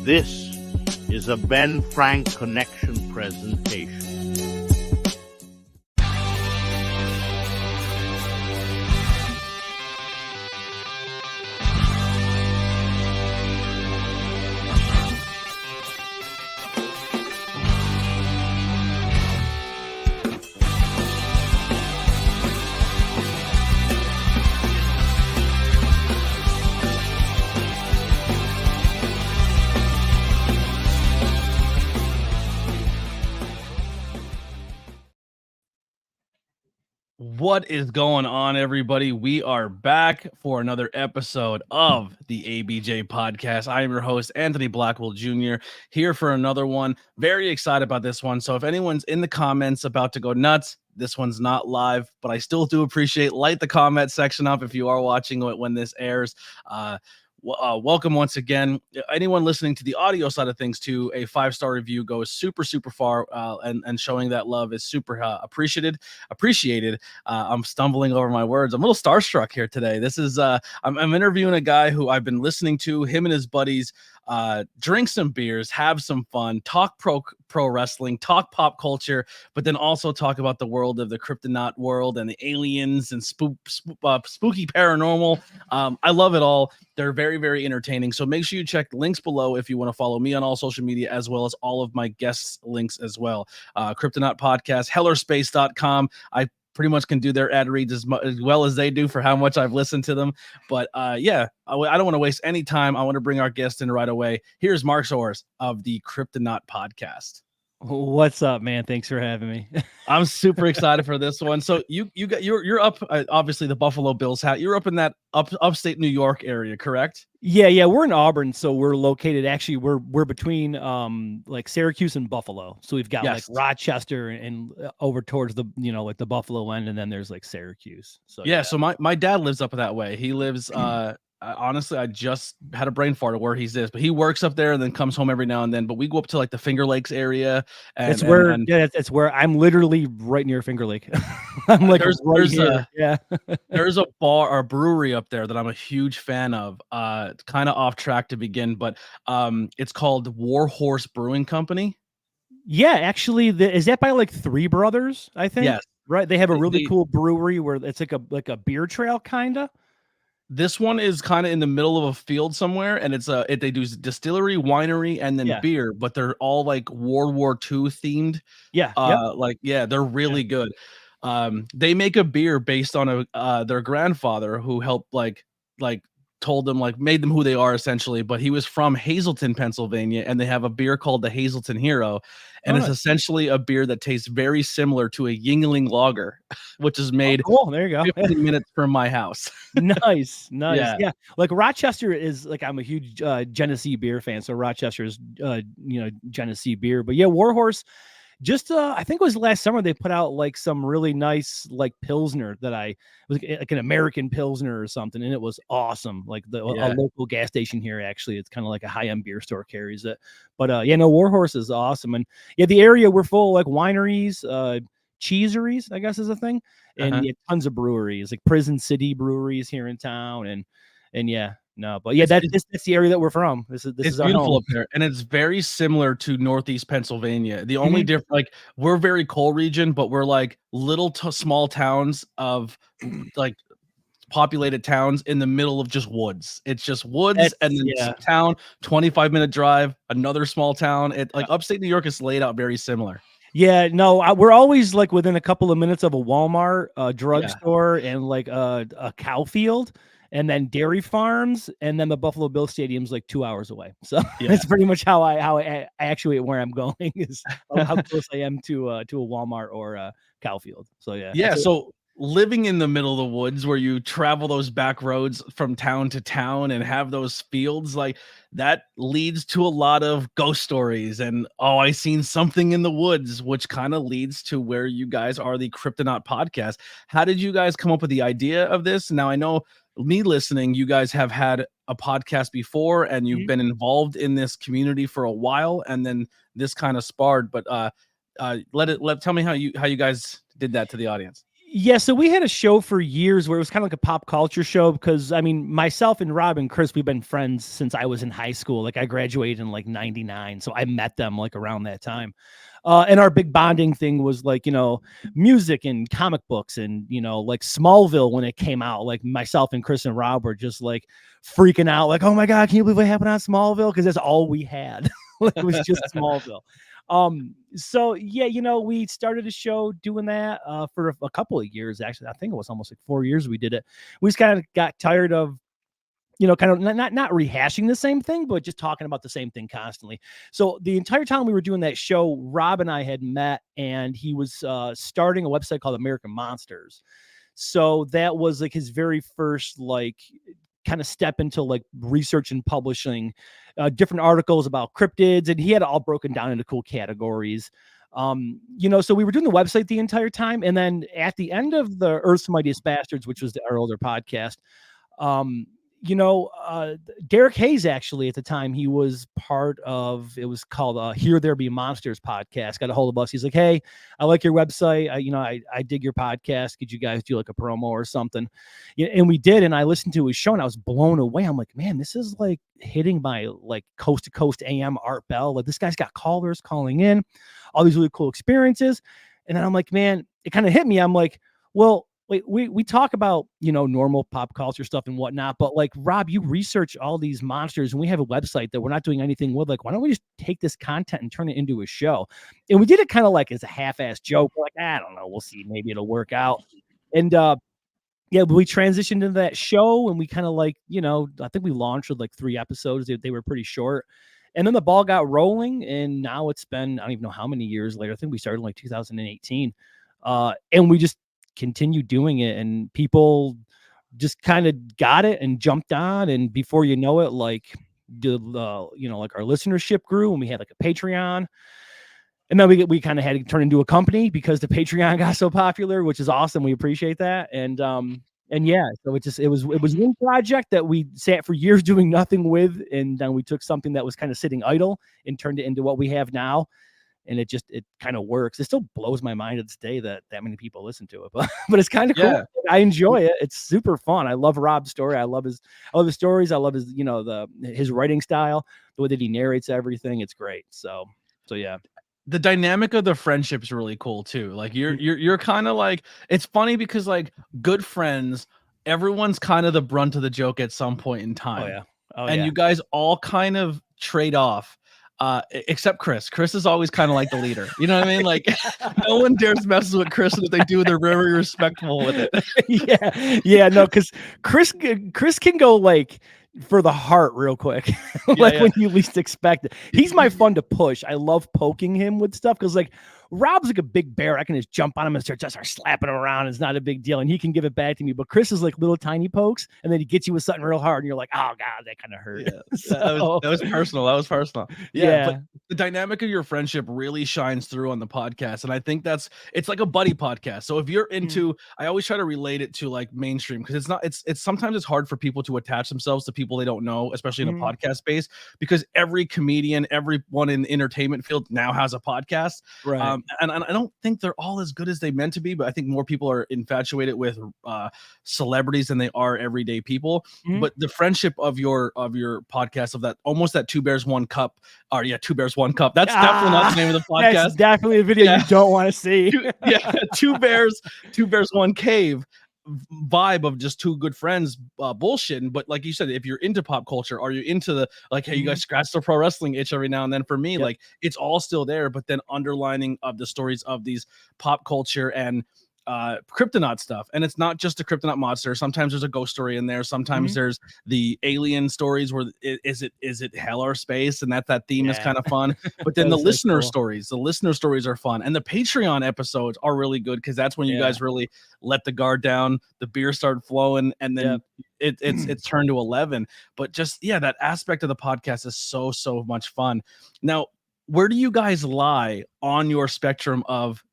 This is a Ben Frank Connection presentation. What is going on, everybody? We are back for another episode of the ABJ Podcast. I am your host, Anthony Blackwell Jr., here for another one. Very excited about this one. So if anyone's in the comments about to go nuts, this one's not live, but I still do appreciate, light the comment section up if you are watching it when this airs. Welcome once again. Anyone listening to the audio side of things too, a 5-star review goes super far, and showing that love is super appreciated. I'm stumbling over my words. I'm a little starstruck here today. This is I'm interviewing a guy who I've been listening to, him and his buddies drink some beers, have some fun, talk pro wrestling, talk pop culture, but then also talk about the world of the Kryptonite world and the aliens and spooky paranormal. I love it all. They're very entertaining. So make sure you check links below if you want to follow me on all social media, as well as all of my guests' links as well. Kryptonite Podcast, hellerspace.com. I pretty much can do their ad reads as well as they do for how much I've listened to them. But yeah, I don't want to waste any time. I want to bring our guest in right away. Here's Marc Storres of the Kryptonite Podcast. What's up, man? Thanks for having me. I'm super excited for this one. So you're up, obviously the Buffalo Bills hat. You're up in that upstate New York area, correct? Yeah. We're in Auburn, so we're located. Actually, we're between like Syracuse and Buffalo. So we've got like Rochester and over towards the like the Buffalo end, and then there's like Syracuse. So yeah. So my dad lives up that way. He lives honestly, I just had a brain fart of where he's is, but he works up there and then comes home every now and then. But we go up to like the Finger Lakes area. And that's where I'm literally right near Finger Lake. I'm like there's a bar or brewery up there that I'm a huge fan of. It's kind of off track to begin, but it's called War Horse Brewing Company. Yeah, actually, is that by like Three Brothers? I think. Yes. Right. They have a really cool brewery where it's like a beer trail kind of. This one is kind of in the middle of a field somewhere, and it's they do distillery, winery, and then beer, but they're all like World War II themed. They're really good. They make a beer based on their grandfather who helped like told them, like, made them who they are essentially, but he was from Hazleton, Pennsylvania, and they have a beer called the Hazleton Hero, and it's essentially a beer that tastes very similar to a Yingling lager, which is made there you go 15 minutes from my house. nice yeah, like Rochester is like, I'm a huge Genesee beer fan, so Rochester is Genesee beer. But yeah, Warhorse, just I think it was last summer they put out like some really nice like Pilsner that was like an American Pilsner or something, and it was awesome. Like a local gas station here, actually, it's kind of like a high-end beer store carries it. But Warhorse is awesome. And yeah, the area we're full of like wineries, cheeseries, I guess is a thing, and tons of breweries, like Prison City breweries here in town, and yeah. No, but yeah, that's the area that we're from. This is beautiful up there, and it's very similar to Northeast Pennsylvania. The only difference, like, we're very coal region, but we're like little small towns of like populated towns in the middle of just woods. It's just woods and then town, 25-minute drive, another small town. Upstate New York is laid out very similar. Yeah, no, we're always like within a couple of minutes of a Walmart, a drugstore, and like a cow field. And then dairy farms, and then the Buffalo Bills Stadium's like 2 hours away. So that's pretty much how I actuate where I'm going, is how close I am to a Walmart or a cow field. So yeah. So living in the middle of the woods where you travel those back roads from town to town and have those fields, like, that leads to a lot of ghost stories and I seen something in the woods, which kind of leads to where you guys are, the Kryptonite Podcast. How did you guys come up with the idea of this? Now, I know, me listening, you guys have had a podcast before and you've been involved in this community for a while, and then this kind of sparred, but tell me how you guys did that to the audience. Yeah, so we had a show for years where it was kind of like a pop culture show because, I mean, myself and Rob and Chris, we've been friends since I was in high school. Like, I graduated in like 99, so I met them like around that time. And our big bonding thing was like, music and comic books and, like Smallville when it came out. Like, myself and Chris and Rob were just like freaking out, like, oh my God, can you believe what happened on Smallville? Because that's all we had. Like, it was just Smallville. So yeah, we started a show doing that for a couple of years. Actually, I think it was almost like 4 years we did it. We just kind of got tired of, kind of not rehashing the same thing, but just talking about the same thing constantly. So the entire time we were doing that show, Rob and I had met, and he was starting a website called American Monsters. So that was like his very first like kind of step into like research and publishing different articles about cryptids, and he had it all broken down into cool categories. So we were doing the website the entire time, and then at the end of the Earth's Mightiest Bastards, which was our older podcast, Derek Hayes, actually, at the time, he was part of, it was called Here There Be Monsters podcast, got a hold of us. He's like, hey, I like your website. I dig your podcast. Could you guys do like a promo or something? Yeah, and we did. And I listened to his show and I was blown away. I'm like, man, this is like hitting my like coast to coast AM Art Bell. Like, this guy's got callers calling in, all these really cool experiences. And then I'm like, man, it kind of hit me. I'm like, well, wait, we talk about, normal pop culture stuff and whatnot, but like, Rob, you research all these monsters and we have a website that we're not doing anything with. Like, why don't we just take this content and turn it into a show? And we did it kind of like as a half-assed joke. We're like, I don't know, we'll see, maybe it'll work out. And yeah, we transitioned into that show and we kind of like, I think we launched with like 3 episodes. They were pretty short. And then the ball got rolling, and now it's been, I don't even know how many years later. I think we started in like 2018. And we just continue doing it, and people just kind of got it and jumped on. And before you know it, like like our listenership grew, and we had like a Patreon. And then we kind of had to turn into a company because the Patreon got so popular, which is awesome. We appreciate that. And yeah, so it was one project that we sat for years doing nothing with, and then we took something that was kind of sitting idle and turned it into what we have now. And it kind of works. It still blows my mind to this day that many people listen to it, but it's kind of cool. I enjoy it. It's super fun. I love Rob's story. I love his stories. I love his, his writing style, the way that he narrates everything. It's great. So yeah. The dynamic of the friendship is really cool too. Like you're kind of like, it's funny because like good friends, everyone's kind of the brunt of the joke at some point in time. And you guys all kind of trade off. Except Chris. Chris is always kind of like the leader. You know what I mean? Like no one dares mess with Chris, and if they do, they're very respectful with it. Yeah, no, because Chris can go like for the heart real quick, when you least expect it. He's my fun to push. I love poking him with stuff because like Rob's like a big bear. I can just jump on him and start slapping him around. It's not a big deal, and he can give it back to me. But Chris is like little tiny pokes, and then he gets you with something real hard, and you're like, oh God, that kind of hurt. Yeah, that was personal. That was personal. Yeah. But the dynamic of your friendship really shines through on the podcast, and I think it's like a buddy podcast. So if you're into, I always try to relate it to like mainstream, because it's sometimes it's hard for people to attach themselves to people they don't know, especially in a podcast space, because every comedian, everyone in the entertainment field now has a podcast. Right. And I don't think they're all as good as they meant to be, but I think more people are infatuated with celebrities than they are everyday people. But the friendship of your podcast, of that almost that Two Bears One Cup, or Two Bears One Cup. That's definitely not the name of the podcast. That's definitely a video you don't want to see. Two Bears One Cave vibe of just two good friends bullshitting. But like you said, if you're into pop culture, are you into the like, hey, you guys scratch the pro wrestling itch every now and then? For me, like it's all still there, but then underlining of the stories of these pop culture and Kryptonaut stuff. And it's not just a Kryptonaut monster. Sometimes there's a ghost story in there. Sometimes there's the alien stories where is it hell or space, and that theme is kind of fun. But then the listener stories are fun, and the Patreon episodes are really good because that's when you guys really let the guard down, the beer started flowing, and then it's turned to 11. But just that aspect of the podcast is so much fun. Now, where do you guys lie on your spectrum of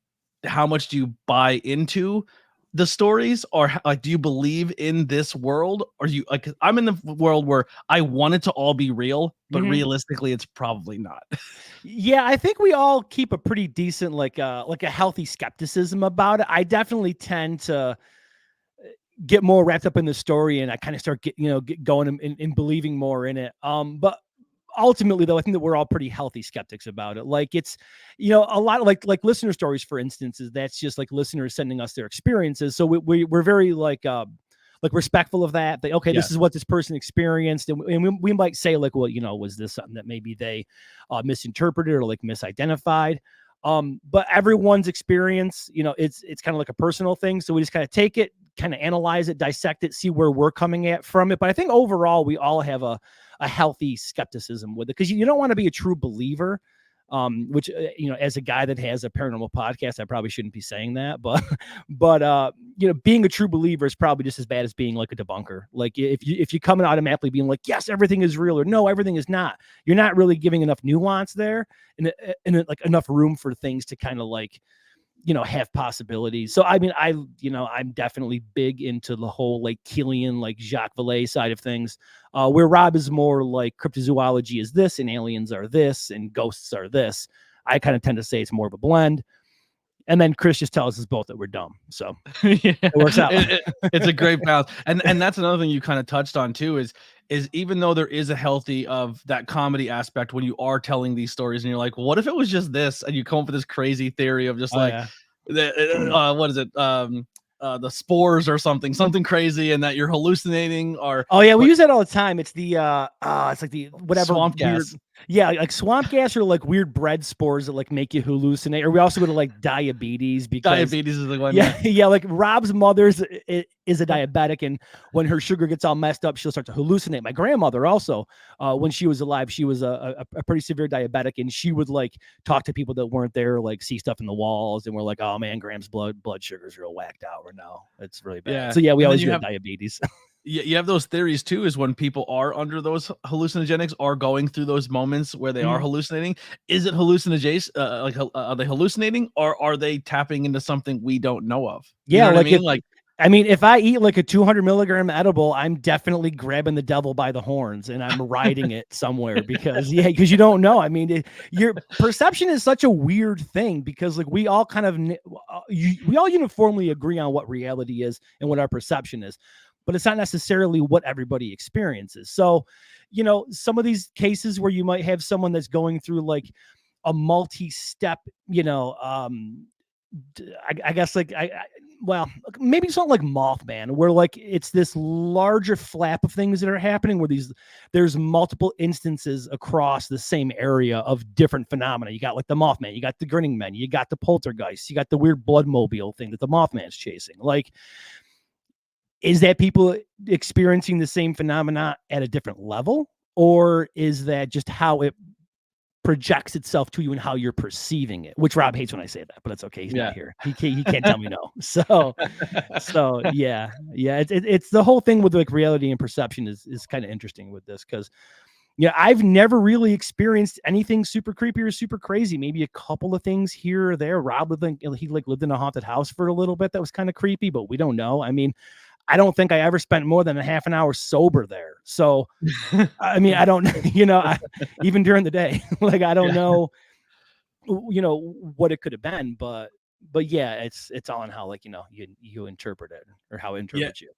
how much do you buy into the stories, or like, do you believe in this world, or you like? I'm in the world where I want it to all be real, but realistically, it's probably not. Yeah, I think we all keep a pretty decent, like a healthy skepticism about it. I definitely tend to get more wrapped up in the story, and I kind of start get going and believing more in it. But ultimately, though, I think that we're all pretty healthy skeptics about it. Like, it's, a lot of like listener stories, for instance, is that's just like listeners sending us their experiences. So we're very like respectful of that. Okay, this is what this person experienced, and we might say like, well, was this something that maybe they misinterpreted or like misidentified? But everyone's experience, it's kind of like a personal thing. So we just kind of take it, kind of analyze it, dissect it, see where we're coming at from it. But I think overall, we all have a healthy skepticism with it, because you don't want to be a true believer. Which, as a guy that has a paranormal podcast, I probably shouldn't be saying that, but being a true believer is probably just as bad as being like a debunker. Like, if you come in automatically being like, yes, everything is real, or no, everything is not, you're not really giving enough nuance there, and like enough room for things to kind of like, have possibilities. So, I mean, I'm definitely big into the whole like Killian, like Jacques Vallée side of things, where Rob is more like cryptozoology is this, and aliens are this, and ghosts are this. I kind of tend to say it's more of a blend. And then Chris just tells us both that we're dumb. So it works out. It's a great balance. And that's another thing you kind of touched on too, is even though there is a healthy of that comedy aspect when you are telling these stories and you're like, well, what if it was just this? And you come up with this crazy theory of just what is it? The spores or something crazy, and that you're hallucinating, or we use that all the time. It's the it's like the whatever swamp weird, gas. Yeah, like swamp gas, or like weird bread spores that like make you hallucinate. Or we also go to like diabetes, because diabetes is the one. Yeah, like Rob's mother's is a diabetic, and when her sugar gets all messed up, she'll start to hallucinate. My grandmother also, when she was alive, she was a pretty severe diabetic, and she would like talk to people that weren't there, like see stuff in the walls, and we're like, oh man, Graham's blood sugar's real whacked out, or no, it's really bad. Yeah. So yeah, we always have diabetes. You have those theories too, is when people are under those hallucinogenics, are going through those moments where they are hallucinating. Is it hallucinogenic? Are they hallucinating, or are they tapping into something we don't know of? You know what I mean? If I eat like a 200 milligram edible, I'm definitely grabbing the devil by the horns and I'm riding it somewhere, because you don't know. I mean, your perception is such a weird thing, because like we all kind of, we all uniformly agree on what reality is and what our perception is, but it's not necessarily what everybody experiences. So, some of these cases where you might have someone that's going through like a multi-step, I guess like well, maybe something like Mothman, where like it's this larger flap of things that are happening, where there's multiple instances across the same area of different phenomena. You got like the Mothman, you got the grinning men, you got the poltergeist, you got the weird bloodmobile thing that the Mothman's chasing. Like, is that people experiencing the same phenomena at a different level, or is that just how it projects itself to you and how you're perceiving it? Which Rob hates when I say that, but it's okay. He's not here. He can't tell me no. So yeah. It's the whole thing with like reality and perception is kind of interesting with this, because I've never really experienced anything super creepy or super crazy. Maybe a couple of things here or there. Rob lived in a haunted house for a little bit that was kind of creepy, but we don't know. I mean, I don't think I ever spent more than a half an hour sober there. So, I mean, I don't, even during the day, like, I don't know, what it could have been, but yeah, it's all in how, like, you interpret it, or how it interprets you.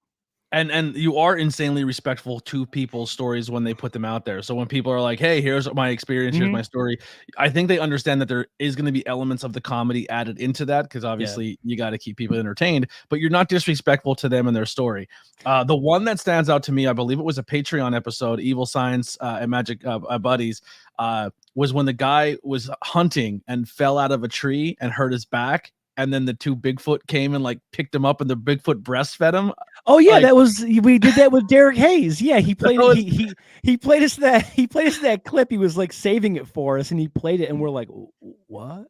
And you are insanely respectful to people's stories when they put them out there. So when people are like, hey, here's my experience, here's my story, I think they understand that there is going to be elements of the comedy added into that, because obviously you got to keep people entertained, but you're not disrespectful to them and their story. The one that stands out to me, I believe it was a Patreon episode, Evil Science and Magic Buddies, was when the guy was hunting and fell out of a tree and hurt his back. And then the two Bigfoot came and like picked him up, and the Bigfoot breastfed him. Oh yeah, we did that with Derek Hayes. Yeah, he played he played us that clip. He was like saving it for us, and he played it, and we're like, what?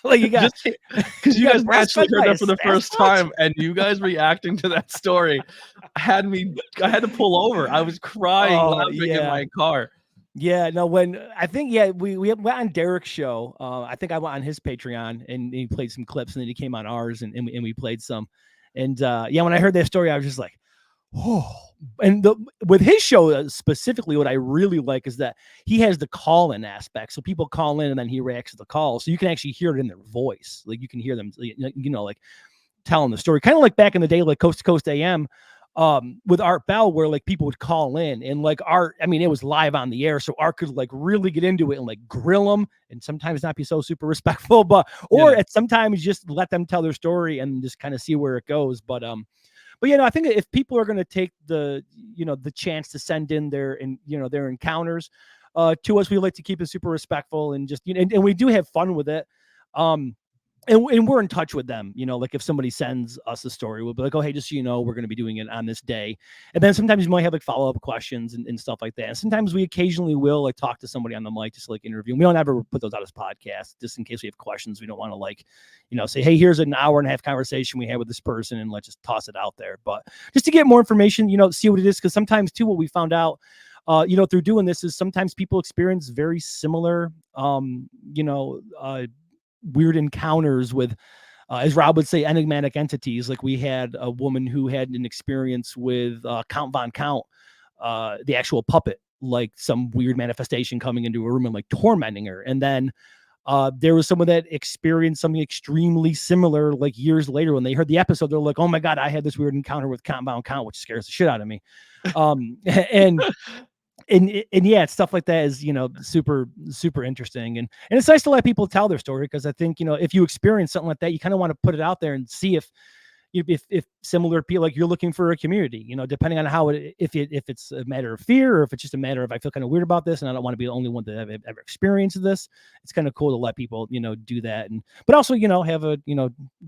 Like, you got, because you guys actually heard that for the first time, and you guys reacting to that story I had to pull over. I was crying laughing in my car. Yeah, no, when I think, we went on Derek's show. I think I went on his Patreon, and he played some clips, and then he came on ours, and we played some. And yeah, when I heard that story, I was just like, oh. And with his show specifically, what I really like is that he has the call-in aspect. So people call in and then he reacts to the call. So you can actually hear it in their voice. Like you can hear them, like telling the story, kind of like back in the day, like Coast to Coast AM with Art Bell, where like people would call in and like Art, I mean, it was live on the air. So Art could like really get into it and like grill them and sometimes not be so super respectful, or at sometimes just let them tell their story and just kind of see where it goes. But yeah, no, I think if people are going to take the chance to send in their encounters to us, we like to keep it super respectful and just, and we do have fun with it. And we're in touch with them, like if somebody sends us a story, we'll be like, oh, hey, just so you know, we're going to be doing it on this day. And then sometimes you might have like follow-up questions and stuff like that. And sometimes we occasionally will like talk to somebody on the mic, just like interview. And we don't ever put those out as podcasts, just in case we have questions. We don't want to like, say, hey, here's an hour and a half conversation we had with this person and let's just toss it out there. But just to get more information, see what it is. Because sometimes too, what we found out, through doing this is sometimes people experience very similar, weird encounters with, as Rob would say, enigmatic entities. Like we had a woman who had an experience with Count Von Count, the actual puppet, like some weird manifestation coming into a room and like tormenting her. And then there was someone that experienced something extremely similar like years later when they heard the episode. They're like, oh my God, I had this weird encounter with Count Von Count, which scares the shit out of me. And yeah, stuff like that is, super, super interesting. And it's nice to let people tell their story. Cause I think, if you experience something like that, you kind of want to put it out there and see if similar people, like you're looking for a community, depending on how if it's a matter of fear or if it's just a matter of, I feel kind of weird about this and I don't want to be the only one that have ever experienced this. It's kind of cool to let people, do that. But also, have a,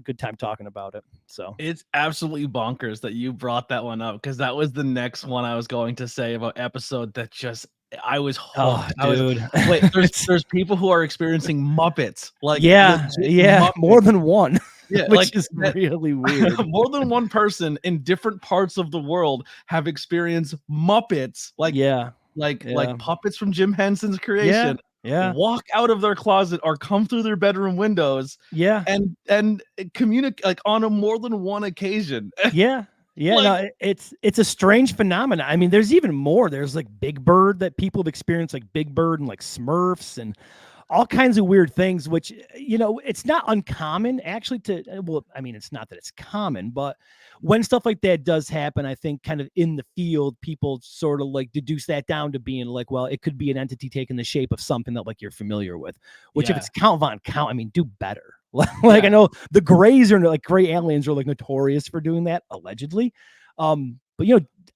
good time talking about it. So it's absolutely bonkers that you brought that one up, because that was the next one I was going to say about episode that just, I was hooked. Dude. Wait, there's people who are experiencing Muppets. Like, Muppets. More than one. Yeah, which is really weird. More than one person in different parts of the world have experienced Muppets, like puppets from Jim Henson's creation. Yeah. Walk out of their closet or come through their bedroom windows. Yeah. And communicate like on a more than one occasion. Yeah. Yeah, like, no, it's a strange phenomenon. I mean, there's even more. There's like Big Bird that people have experienced, like Big Bird and like Smurfs and all kinds of weird things, which, it's not uncommon actually it's not that it's common, but when stuff like that does happen, I think kind of in the field, people sort of like deduce that down to being like, well, it could be an entity taking the shape of something that like you're familiar with, which if it's Count Von Count, I mean, do better. I know the Greys are like gray aliens are like notorious for doing that allegedly. But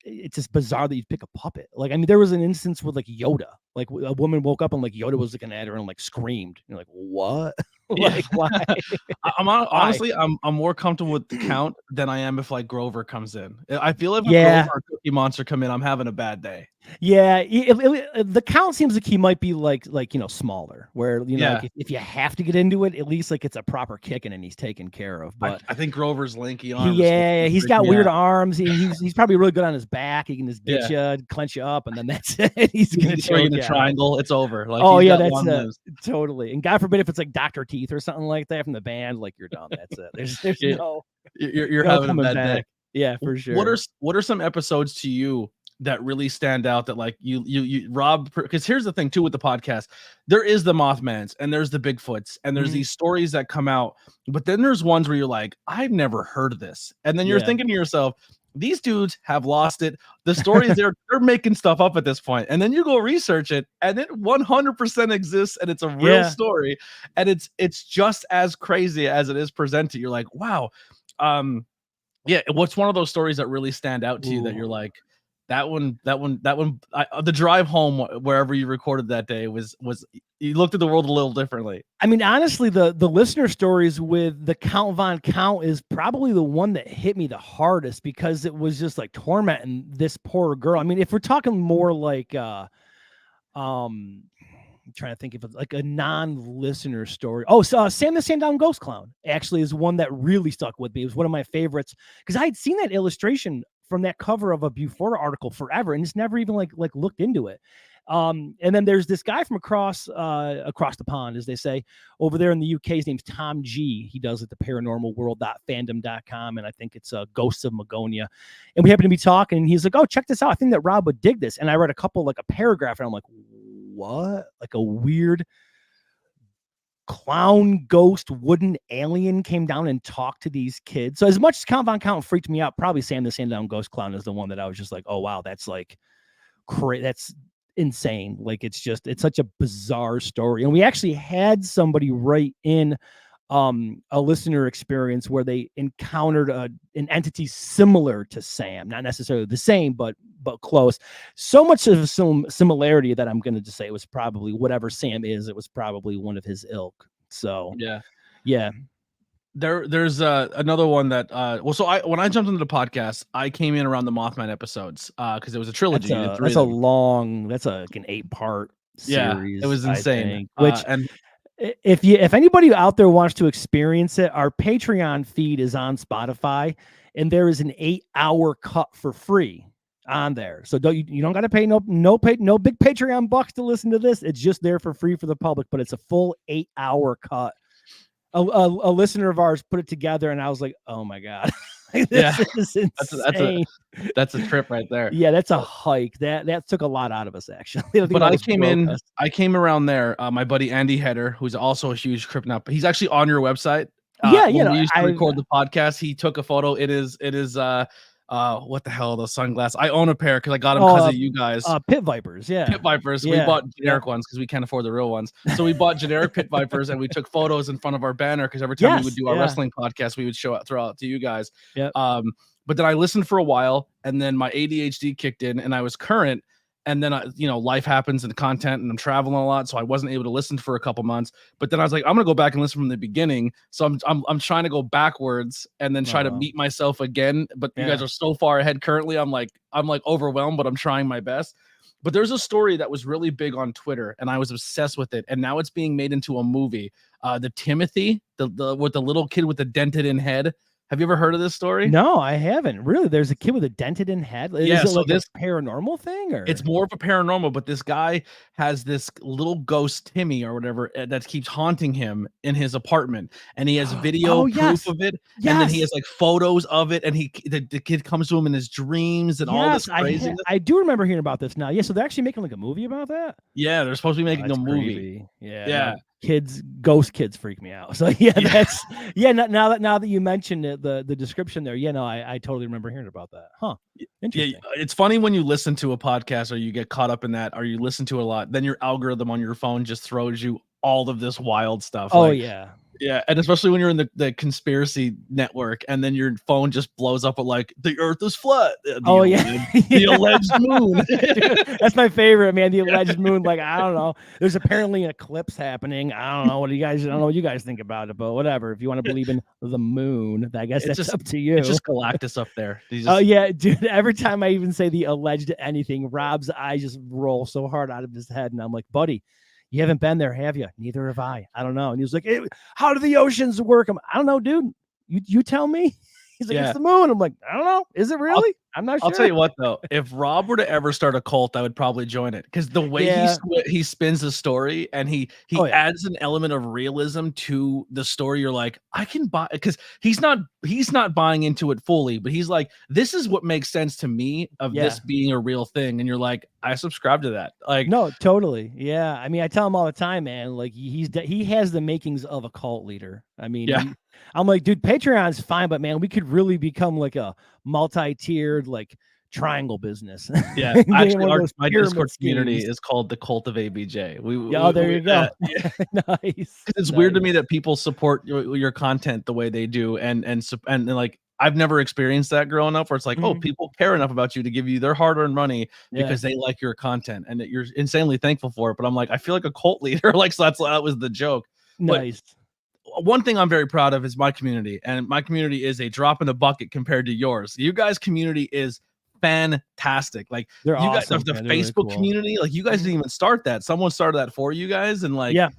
it's just bizarre that you'd pick a puppet. Like, I mean, there was an instance with like Yoda, like a woman woke up and like Yoda was looking at her and like screamed. You're like, what? Like, why? Honestly, I'm more comfortable with the Count than I am if like Grover comes in. I feel if Grover or Cookie Monster come in, I'm having a bad day. Yeah, the Count seems like he might be like smaller, where like if you have to get into it, at least like it's a proper kicking and he's taken care of. But I think Grover's lanky arms. Yeah, he's got weird arms. He's probably really good on his back. He can just get you, clench you up, and then that's it. He's gonna throw you in a triangle. It's over. Like, that's totally. And God forbid if it's like Dr. Teeth or something like that from the band, like you're done. That's it. There's you're having a bad day. Yeah, for sure. What are some episodes to you that really stand out that like you Rob, because here's the thing too with the podcast, there is the Mothmans and there's the Bigfoots and there's these stories that come out, but then there's ones where you're like, I've never heard of this, and then you're thinking to yourself, these dudes have lost it. The stories they're making stuff up at this point, and then you go research it and it 100% exists and it's a real story and it's just as crazy as it is presented. You're like, wow. What's one of those stories that really stand out to you that you're like, that one, the drive home, wherever you recorded that day was you looked at the world a little differently. I mean, honestly, the listener stories with the Count Von Count is probably the one that hit me the hardest because it was just like tormenting this poor girl. I mean, if we're talking more like, I'm trying to think of like a non-listener story. Oh, so Sam the Sandown Ghost Clown actually is one that really stuck with me. It was one of my favorites because I had seen that illustration from that cover of a Buford article forever, and just never even like looked into it. And then there's this guy from across the pond, as they say, over there in the UK. His name's Tom G. He does it the paranormalworld.fandom.com, and I think it's Ghosts of Magonia. And we happened to be talking, and he's like, "Oh, check this out. I think that Rob would dig this." And I read a paragraph, and I'm like, "What?" Like a weird clown ghost wooden alien came down and talked to these kids. So as much as Count Von Count freaked me out, probably Sam the Sandown Ghost Clown is the one that I was just like, "Oh wow, that's like that's insane." Like it's such a bizarre story. And we actually had somebody write in a listener experience where they encountered an entity similar to Sam, not necessarily the same, but close. So much of a similarity that I'm going to just say it was probably whatever Sam is. It was probably one of his ilk. So yeah. There's another one that when I jumped into the podcast, I came in around the Mothman episodes because it was a trilogy. That's like an 8-part series. It was insane. And if anybody out there wants to experience it, our Patreon feed is on Spotify, and there is an 8-hour cut for free on there. So you don't got to pay no big Patreon bucks to listen to this. It's just there for free for the public, but it's a full 8-hour cut. A listener of ours put it together, and I was like, "Oh my god, this is insane." That's a trip right there. Yeah, that's a hike. That took a lot out of us, actually. But I came around there. My buddy Andy Hedder, who's also a huge cryptid, he's actually on your website. We used to record the podcast. He took a photo. It is what the hell are those sunglasses? I own a pair because I got them because of you guys. Pit Vipers, yeah. Pit Vipers. We bought generic ones because we can't afford the real ones. So we bought generic Pit Vipers, and we took photos in front of our banner because every time we would do our wrestling podcast, we would throw out to you guys. Yeah. But then I listened for a while, and then my ADHD kicked in, and I was current. And then life happens and content, and I'm traveling a lot, so I wasn't able to listen for a couple months. But then I was like, I'm gonna go back and listen from the beginning. So I'm trying to go backwards and then try to meet myself again. But you guys are so far ahead currently. I'm like overwhelmed, but I'm trying my best. But there's a story that was really big on Twitter, and I was obsessed with it. And now it's being made into a movie. The Timothy, the with the little kid with the dented in head. Have you ever heard of this story? No, I haven't. Really? There's a kid with a dented in head? Is it like this paranormal thing? Or it's more of a paranormal, but this guy has this little ghost Timmy or whatever that keeps haunting him in his apartment, and he has video proof of it, and then he has like photos of it, and the kid comes to him in his dreams and all this craziness. I do remember hearing about this now. Yeah, so they're actually making like a movie about that? Yeah, they're supposed to be making a movie. Creepy. Yeah. Ghost kids freak me out. So that's now that you mentioned it, the description there, I totally remember hearing about that. Huh. Interesting. Yeah, it's funny when you listen to a podcast or you get caught up in that or you listen to a lot, then your algorithm on your phone just throws you all of this wild stuff. Oh, like, yeah, and especially when you're in the conspiracy network, and then your phone just blows up with like the Earth is flat. The alleged moon. Dude, that's my favorite, man. The alleged moon. Like I don't know. There's apparently an eclipse happening. I don't know what I don't know what you guys think about it, but whatever. If you want to believe in the moon, I guess that's up to you. It's just Galactus up there. Oh yeah, dude. Every time I even say the alleged anything, Rob's eyes just roll so hard out of his head, and I'm like, buddy. You haven't been there, have you? Neither have I. I don't know. And he was like, hey, how do the oceans work? I don't know, dude. You tell me. He's like, it's the moon. I'm like, I don't know. Is it really? I'm not sure. I'll tell you what, though. If Rob were to ever start a cult, I would probably join it. Because the way he spins the story and he adds an element of realism to the story, you're like, I can buy it. Because he's not buying into it fully, but he's like, this is what makes sense to me of this being a real thing. And you're like, I subscribe to that. Like, no, totally. Yeah. I mean, I tell him all the time, man, like he has the makings of a cult leader. I mean, I'm like, dude, Patreon's fine, but man, we could really become like a multi-tiered like triangle business. Yeah, actually, my Discord community is called the Cult of ABJ. There you go. Nice. It's weird to me that people support your content the way they do, and like I've never experienced that growing up, where it's like, oh, people care enough about you to give you their hard-earned money because they like your content, and that you're insanely thankful for it. But I'm like, I feel like a cult leader. Like, so that was the joke. Nice. But one thing I'm very proud of is my community, and my community is a drop in the bucket compared to yours. You guys' community is fantastic. Like they're you awesome, guys, the Facebook community, like you guys didn't even start that. Someone started that for you guys, and like, yep.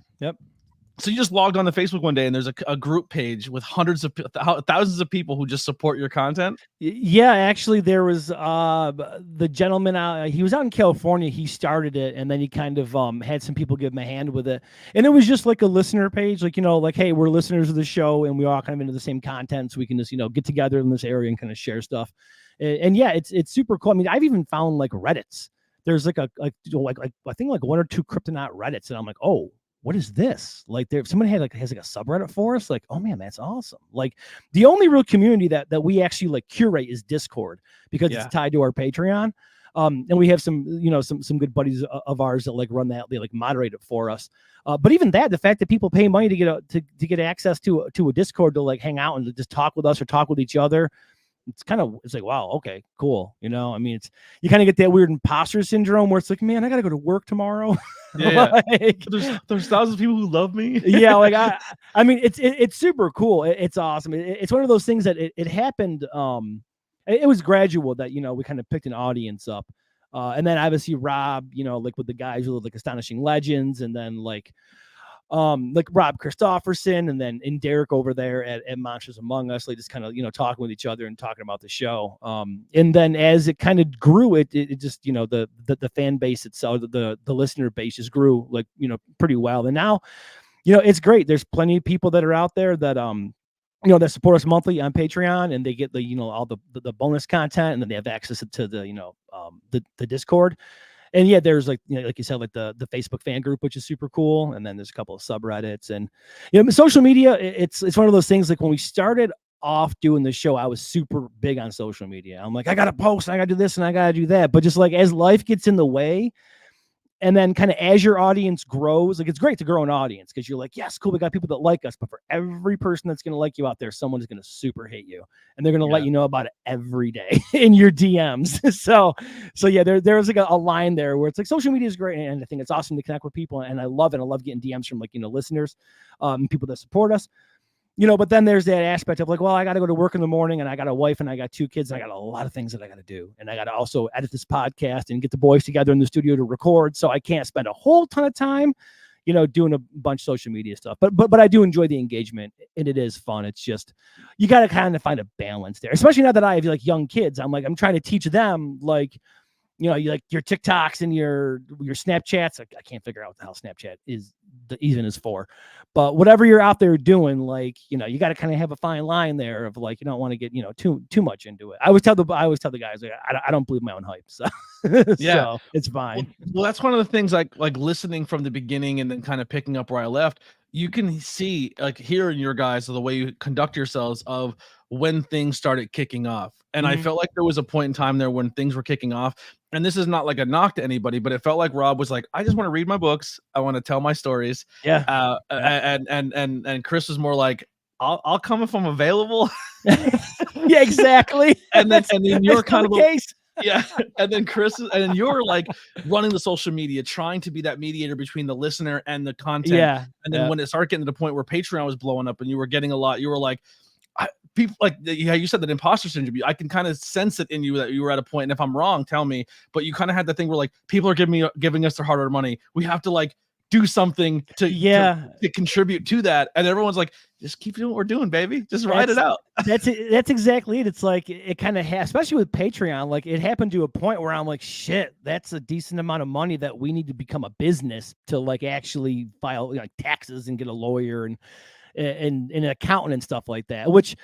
So you just logged on to Facebook one day and there's a group page with thousands of people who just support your content? Yeah, actually there was the gentleman he was out in California, he started it, and then he kind of had some people give him a hand with it. And it was just like a listener page, like, like, hey, we're listeners of the show and we all kind of into the same content, so we can just, get together in this area and kind of share stuff. And yeah, it's super cool. I mean, I've even found like Reddits. There's like I think like 1 or 2 Kryptonaut Reddits, and I'm like, oh, what is this? Like, there, somebody has like a subreddit for us. Like, oh man, that's awesome. Like, the only real community that we actually like curate is Discord, because it's tied to our Patreon. And we have some good buddies of ours that like run that, they like moderate it for us. But even that, the fact that people pay money to get access to a Discord to like hang out and to just talk with us or talk with each other, it's like, wow, okay, cool. I mean, you kind of get that weird imposter syndrome where it's like, man, I got to go to work tomorrow. Yeah. Like, there's thousands of people who love me. Yeah. Like, I mean, it's super cool. It's awesome. It's one of those things that it happened. It was gradual that, we kind of picked an audience up. And then obviously Rob, like with the guys who live like Astonishing Legends, and then like Rob Christofferson, and then Derek over there at Monsters Among Us, like just kind of, talking with each other and talking about the show. And then as it kind of grew, it just, the fan base itself, the listener base just grew like, pretty well. And now, it's great. There's plenty of people that are out there that, that support us monthly on Patreon, and they get the, all the bonus content, and then they have access to the, the Discord. And yeah, there's like, like you said, like the Facebook fan group, which is super cool. And then there's a couple of subreddits, and, social media. It's one of those things. Like when we started off doing the show, I was super big on social media. I'm like, I got to post, and I got to do this, and I got to do that. But just like as life gets in the way, and then kind of as your audience grows, like it's great to grow an audience, because you're like, yes, cool, we got people that like us. But for every person that's going to like you out there, someone is going to super hate you, and they're going to let you know about it every day in your DMs. so yeah, there's like a line there where it's like social media is great, and I think it's awesome to connect with people, and I love it. I love getting DMs from like, listeners, and people that support us. But then there's that aspect of like, well, I got to go to work in the morning, and I got a wife, and I got 2 kids, and I got a lot of things that I got to do. And I got to also edit this podcast and get the boys together in the studio to record. So I can't spend a whole ton of time, doing a bunch of social media stuff. But I do enjoy the engagement, and it is fun. It's just, you got to kind of find a balance there, especially now that I have like young kids. I'm trying to teach them like, you like your TikToks and your Snapchats. I can't figure out what the hell Snapchat is for, but whatever you're out there doing, like, you got to kind of have a fine line there of like, you don't want to get, too much into it. I always tell the guys, like, I don't believe my own hype. So yeah, so it's fine. Well, that's one of the things, like listening from the beginning and then kind of picking up where I left. You can see, like, here in your guys, the way you conduct yourselves of when things started kicking off. And I felt like there was a point in time there when things were kicking off. And this is not like a knock to anybody, but it felt like Rob was like, I just want to read my books. I want to tell my stories. Yeah. And Chris was more like, I'll come if I'm available. Yeah, exactly. and then you're kind of case. Yeah. And then Chris, and you're like running the social media, trying to be that mediator between the listener and the content. Yeah. And then when it started getting to the point where Patreon was blowing up and you were getting a lot, you were like, people, like, yeah, you said that imposter syndrome. I can kind of sense it in you that you were at a point, and if I'm wrong, tell me. But you kind of had the thing where like people are giving us their hard-earned money. We have to like do something to contribute to that. And everyone's like, just keep doing what we're doing, baby. Just ride it out. That's exactly it. It's like it kind of especially with Patreon, like it happened to a point where I'm like, shit, that's a decent amount of money that we need to become a business to like actually file like taxes and get a lawyer and an accountant and stuff like that, which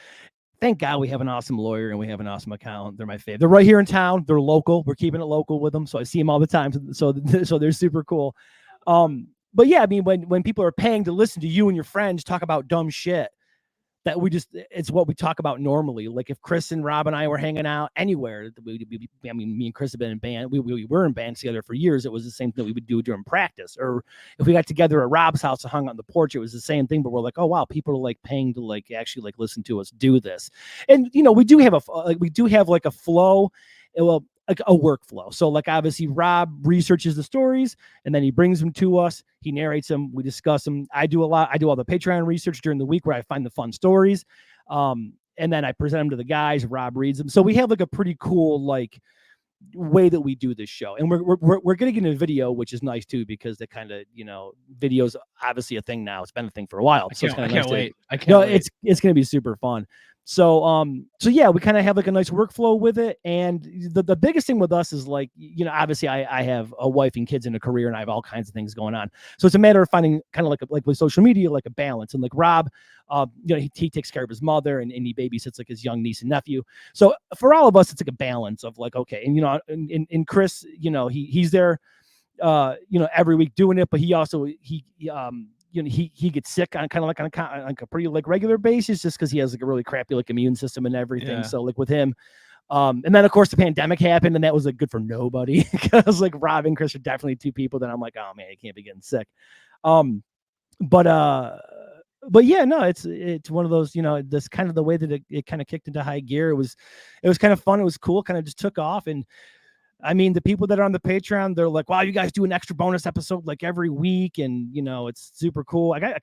thank God we have an awesome lawyer and we have an awesome accountant. They're my favorite. They're right here in town. They're local. We're keeping it local with them. So I see them all the time. So they're super cool. But yeah, I mean, when people are paying to listen to you and your friends talk about dumb shit, that it's what we talk about normally. Like if Chris and Rob and I were hanging out anywhere, I mean, me and Chris have been in band. We were in bands together for years. It was the same thing we would do during practice. Or if we got together at Rob's house and hung out on the porch, it was the same thing. But we're like, oh wow, people are like paying to like actually like listen to us do this. And we do have a flow. Well, like a workflow. So like obviously Rob researches the stories and then he brings them to us. He narrates them. We discuss them. I do all the Patreon research during the week where I find the fun stories. And then I present them to the guys. Rob reads them. So we have like a pretty cool, like, way that we do this show. And we're going to get into video, which is nice too, because the kind of, video's obviously a thing now. It's been a thing for a while. So it's kind of nice. I can't wait. It's going to be super fun. So, yeah, we kind of have like a nice workflow with it. And the biggest thing with us is like, obviously I have a wife and kids and a career, and I have all kinds of things going on. So it's a matter of finding kind of like with social media, like a balance. And like Rob, he takes care of his mother and he babysits like his young niece and nephew. So for all of us, it's like a balance of like, okay. And, and Chris, he's there, every week doing it, but he also, he gets sick on kind of like on a pretty like regular basis, just because he has like a really crappy like immune system and everything. Yeah. So like with him, and then of course the pandemic happened, and that was like good for nobody, because like Rob and Chris are definitely two people that I'm like, oh man, you can't be getting sick. But yeah, no, it's one of those, this kind of the way that it kind of kicked into high gear. It was kind of fun. It was cool. Kind of just took off. And I mean, the people that are on the Patreon, they're like, wow, you guys do an extra bonus episode like every week. And, it's super cool. I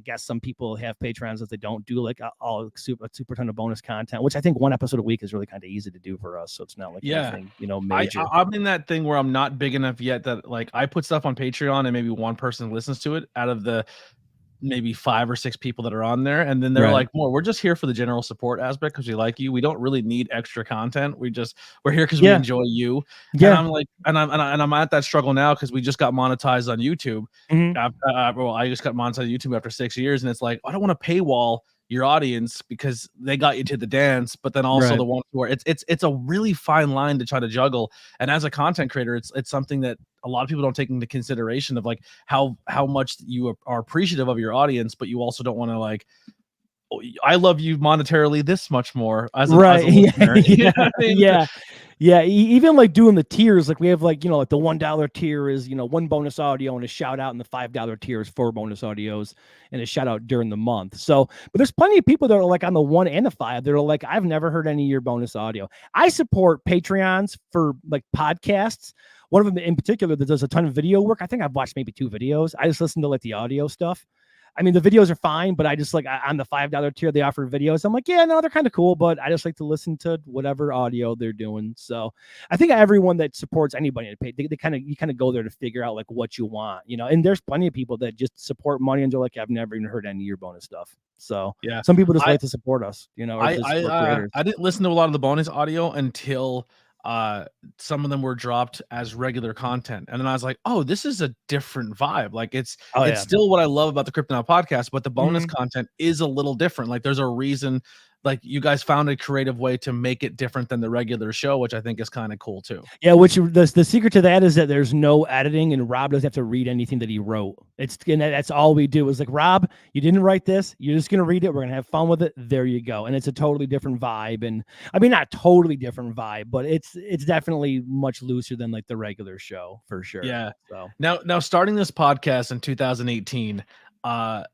guess some people have Patreons that they don't do like all a super ton of bonus content, which I think one episode a week is really kind of easy to do for us. So it's not like anything, major. I'm in that thing where I'm not big enough yet that like I put stuff on Patreon and maybe one person listens to it out of the maybe 5 or 6 people that are on there, and then they're like, we're just here for the general support aspect because we like you. We don't really need extra content. We're here because we enjoy you. Yeah. And I'm like, and I'm at that struggle now because we just got monetized on YouTube. I just got monetized on YouTube after 6 years, and it's like, I don't want to paywall your audience because they got you to the dance, but then also the ones who are it's a really fine line to try to juggle. And as a content creator, it's something that a lot of people don't take into consideration of like how much you are appreciative of your audience, but you also don't want to like, I love you monetarily this much more as a listener. You know what I mean? Yeah. Even like doing the tiers, like we have like, like the $1 tier is, 1 bonus audio and a shout out, and the $5 tier is 4 bonus audios and a shout out during the month. So, but there's plenty of people that are like on the 1 and the 5 that are like, I've never heard any of your bonus audio. I support Patreons for like podcasts. One of them in particular that does a ton of video work. I think I've watched maybe 2 videos. I just listen to like the audio stuff. I mean, the videos are fine, but I just like on the $5 tier, they offer videos. I'm like, yeah, no, they're kind of cool, but I just like to listen to whatever audio they're doing. So I think everyone that supports anybody, you kind of go there to figure out like what you want, and there's plenty of people that just support money and they're like, I've never even heard any of your bonus stuff. So yeah, some people just like to support us, I didn't listen to a lot of the bonus audio until some of them were dropped as regular content, and then I was like, oh, this is a different vibe. Like it's still what I love about the Cryptonaut podcast, but the bonus content is a little different. Like there's a reason, like you guys found a creative way to make it different than the regular show, which I think is kind of cool too. Yeah, which the secret to that is that there's no editing, and Rob doesn't have to read anything that he wrote. That's all we do is like, Rob, you didn't write this, you're just gonna read it, we're gonna have fun with it, there you go. And it's a totally different vibe, and I mean not totally different vibe, but it's definitely much looser than like the regular show for sure. Yeah. So now starting this podcast in 2018,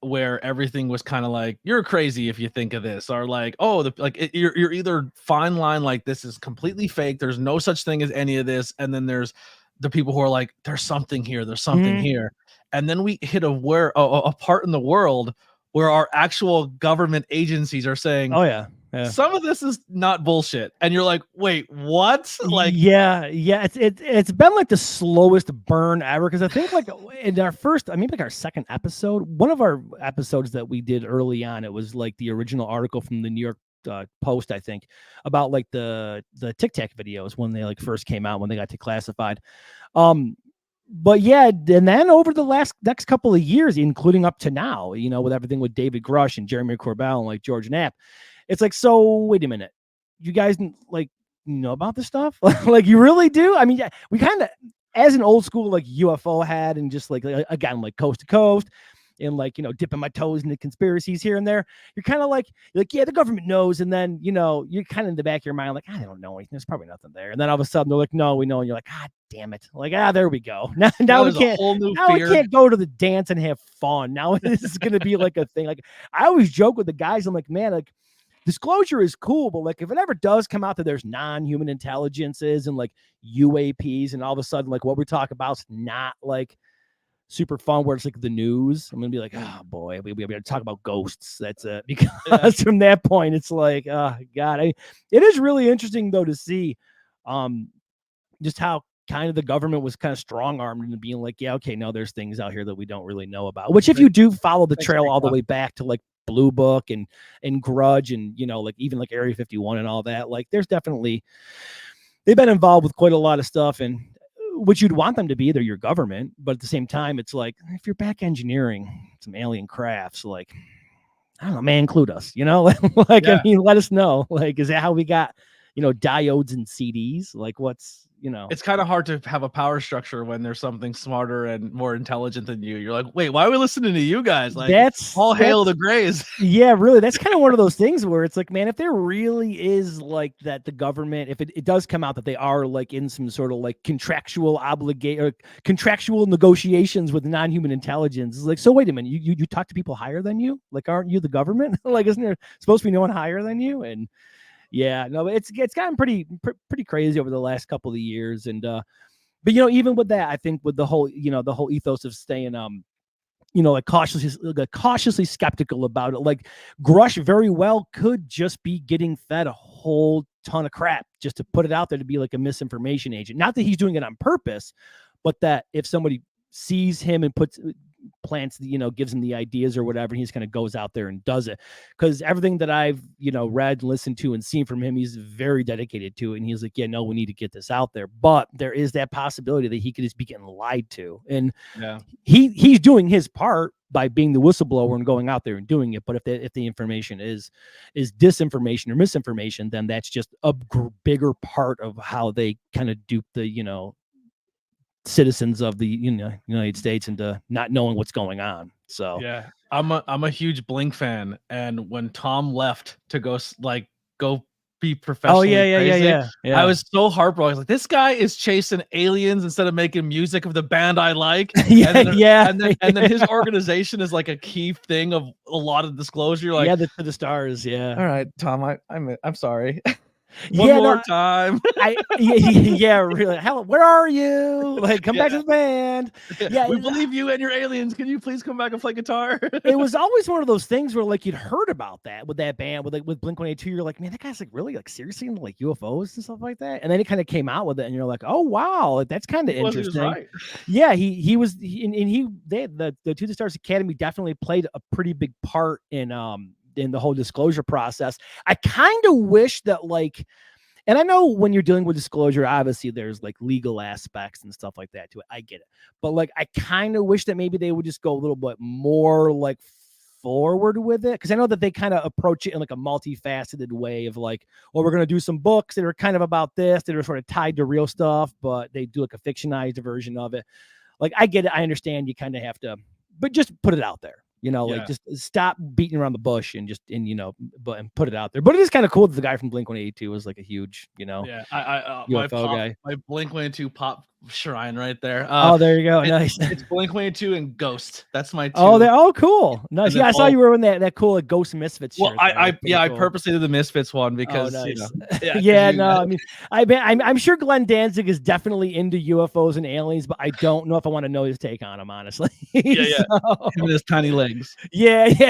where everything was kind of like, you're crazy if you think of this, or like, oh, you're either fine line, like this is completely fake, there's no such thing as any of this, and then there's the people who are like, there's something here, here, and then we hit a part in the world where our actual government agencies are saying, oh yeah, some of this is not bullshit, and you're like, wait, what? Like, yeah, it's been like the slowest burn ever, because I think like in our first, I mean like our second episode, one of our episodes that we did early on, it was like the original article from the New York Post, I think, about like the Tic Tac videos when they like first came out, when they got declassified. But yeah, and then over the next couple of years, including up to now, with everything with David Grush and Jeremy Corbell and like George Knapp, it's like, so wait a minute, you guys like know about this stuff? Like you really do? I mean, yeah, we kind of, as an old school like UFO head, and just like again like coast to coast, and like dipping my toes into conspiracies here and there, you're kind of like yeah, the government knows, and then you're kind of in the back of your mind like, I don't know anything, there's probably nothing there, and then all of a sudden they're like, no, we know, and you're like, God damn it, like there we go. Now we can't go to the dance and have fun. Now this is gonna be like a thing. Like I always joke with the guys, I'm like, man, like disclosure is cool, but like if it ever does come out that there's non-human intelligences and like UAPs, and all of a sudden like what we talk about is not like super fun, where it's like the news, I'm gonna be like, oh boy, we gotta talk about ghosts. That's it. Because from that point, it's like, oh God, it is really interesting though to see, just how kind of the government was kind of strong-armed into being like, yeah, okay, no, there's things out here that we don't really know about. Which if you do follow the trail all the way back to like Blue Book and Grudge and, you know, like even like Area 51 and all that, like there's definitely, they've been involved with quite a lot of stuff, and which you'd want them to be. They're your government, but at the same time, it's like, if you're back engineering some alien crafts, like, I don't know, man, include us, you know, like, I mean, let us know, like, is that how we got, you know, diodes and CDs? Like, what's, you know, it's kind of hard to have a power structure when there's something smarter and more intelligent than you. You're like, wait, why are we listening to you guys? Like, hail the Greys. Yeah, really. That's kind of one of those things where it's like, man, if there really is like that, the government, if it does come out that they are like in some sort of like contractual negotiations with non-human intelligence, it's like, so wait a minute, you talk to people higher than you? Like, aren't you the government? Like, isn't there supposed to be no one higher than you? And yeah, no, it's gotten pretty crazy over the last couple of years. And but you know, even with that, I think with the whole, you know, the whole ethos of staying you know, like cautiously skeptical about it. Like Grush very well could just be getting fed a whole ton of crap just to put it out there to be like a misinformation agent. Not that he's doing it on purpose, but that if somebody sees him and plants, you know, gives him the ideas or whatever, he just kind of goes out there and does it. Because everything that I've, you know, read, listened to, and seen from him, he's very dedicated to it. And he's like, yeah, no, we need to get this out there. But there is that possibility that he could just be getting lied to. And he's doing his part by being the whistleblower and going out there and doing it. But if the information is disinformation or misinformation, then that's just a bigger part of how they kind of dupe the, you know, citizens of the United States into not knowing what's going on. So yeah, I'm a huge Blink fan, and when Tom left to go be professionally crazy, I was so heartbroken. I was like, this guy is chasing aliens instead of making music of the band I like. And then his organization is like a key thing of a lot of disclosure. Like, to the stars. Yeah. All right, Tom, I'm sorry. One more time. Really. Hell, where are you? Like, come back to the band. Yeah, we believe you and your aliens. Can you please come back and play guitar? It was always one of those things where like you'd heard about that with that band with Blink-182. You're like, man, that guy's like really like seriously into like UFOs and stuff like that. And then it kind of came out with it, and you're like, oh wow, like, that's kind of interesting. Right. Yeah, the To the Stars Academy definitely played a pretty big part in the whole disclosure process. I kind of wish that, like, and I know when you're dealing with disclosure, obviously there's like legal aspects and stuff like that to it. I get it. But like, I kind of wish that maybe they would just go a little bit more like forward with it. Cause I know that they kind of approach it in like a multifaceted way of like, well, we're going to do some books that are kind of about this, that are sort of tied to real stuff, but they do like a fictionized version of it. Like, I get it. I understand you kind of have to, but just put it out there. You know, like, just stop beating around the bush and put it out there. But it is kind of cool that the guy from Blink-182 was like a huge, you know, UFO guy. My Blink-182 pop shrine right there. There you go. Nice. It's Blink-182 and Ghost. That's my two. Oh, cool. Nice. Yeah, I saw you were in that cool like Ghost Misfits shirt. Well, I purposely did the Misfits one because nice. I mean, I'm sure Glenn Danzig is definitely into UFOs and aliens, but I don't know if I want to know his take on them, honestly. Him and his tiny legs.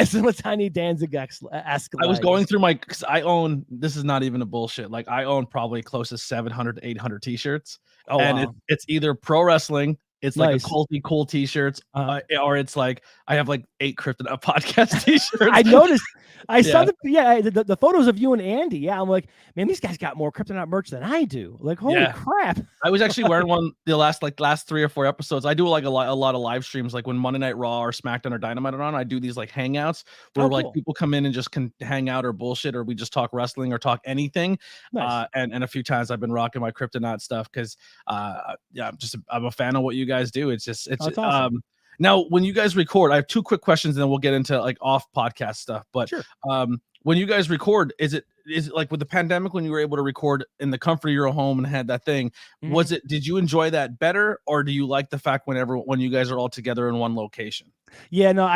Some tiny Danzig-esque. I was going through because I own, this is not even a bullshit, like I own probably close to 700 to 800 t-shirts. It's either pro wrestling, it's like a culty cool t-shirts, or it's like I have like 8 Kryptonite podcast t-shirts. I noticed. I saw the photos of you and Andy. Yeah, I'm like, man, these guys got more Kryptonite merch than I do. Like, holy crap! I was actually wearing one the last 3 or 4 episodes. I do like a lot of live streams, like when Monday Night Raw or SmackDown or Dynamite are on. I do these like hangouts where like people come in and just can hang out or bullshit, or we just talk wrestling or talk anything. Nice. And a few times I've been rocking my Kryptonite stuff because I'm a fan of what you guys do. It's awesome. Now, when you guys record, I have 2 quick questions, and then we'll get into like off podcast stuff. But sure. When you guys record, is it like with the pandemic when you were able to record in the comfort of your home and had that thing? Mm-hmm. Did you enjoy that better, or do you like the fact when you guys are all together in one location? Yeah, no,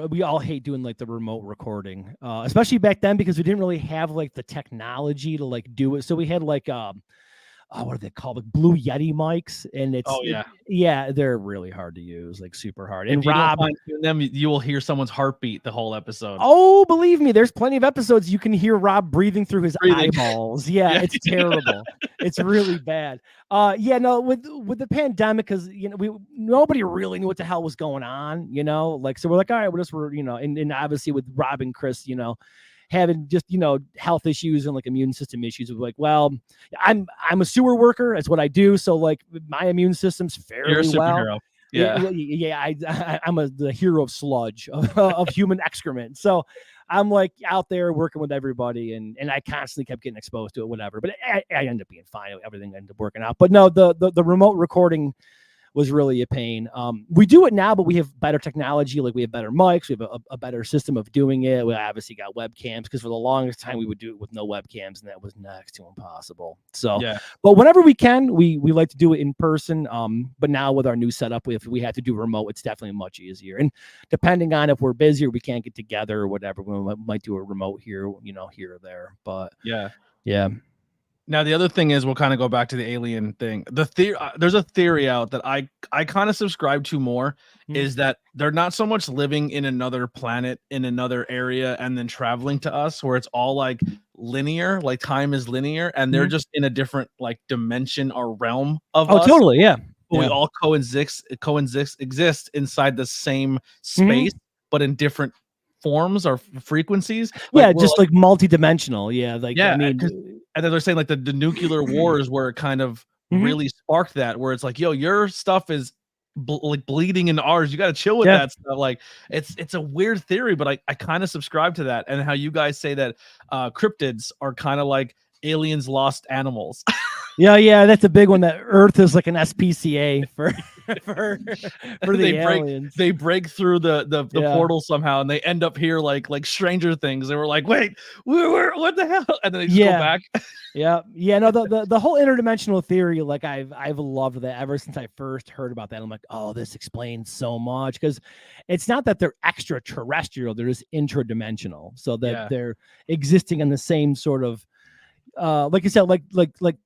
we all hate doing like the remote recording, especially back then because we didn't really have like the technology to like do it. So we had like what are they called? Like Blue Yeti mics, and they're really hard to use, like super hard. And Rob, you will hear someone's heartbeat the whole episode. Oh, believe me, there's plenty of episodes you can hear Rob breathing through his eyeballs. Yeah, it's terrible. It's really bad. Yeah, no, with the pandemic, because nobody really knew what the hell was going on, like, so we're like, all right, and obviously with Rob and Chris, having just health issues and like immune system issues, we're like, well, I'm a sewer worker, that's what I do, so like my immune system's fairly You're a superhero. well. Yeah, I'm the hero of sludge of human excrement. So I'm like out there working with everybody, and I constantly kept getting exposed to it, whatever. But I ended up being fine. Everything ended up working out. But no, the remote recording was really a pain. We do it now, but we have better technology. Like we have better mics. We have a better system of doing it. We obviously got webcams, because for the longest time we would do it with no webcams, and that was next to impossible. So, but whenever we can, we like to do it in person. But now with our new setup, if we have to do remote, it's definitely much easier. And depending on if we're busy or we can't get together or whatever, we might do a remote here, here or there. But yeah. Now, the other thing is, we'll kind of go back to the alien thing. There's a theory out that I kind of subscribe to more, is that they're not so much living in another planet, in another area, and then traveling to us, where it's all like linear, like time is linear, and they're just in a different like dimension or realm of us. Oh, totally, yeah. We all exist inside the same space, but in different forms or frequencies. Like, just like multi-dimensional. Yeah, like I mean, and then they're saying like the nuclear wars where it kind of really sparked that, where it's like, yo, your stuff is like bleeding into ours. You got to chill with that stuff. Like it's a weird theory, but I kind of subscribe to that. And how you guys say that cryptids are kind of like aliens lost animals. Yeah, that's a big one. That Earth is like an SPCA for the aliens. They break through the portal somehow, and they end up here like Stranger Things. They were like, wait, what the hell? And then they just go back. Yeah. No, the whole interdimensional theory, like I've loved that ever since I first heard about that. I'm like, oh, this explains so much, because it's not that they're extraterrestrial; they're just interdimensional, so that they're existing in the same sort of. Like you said, like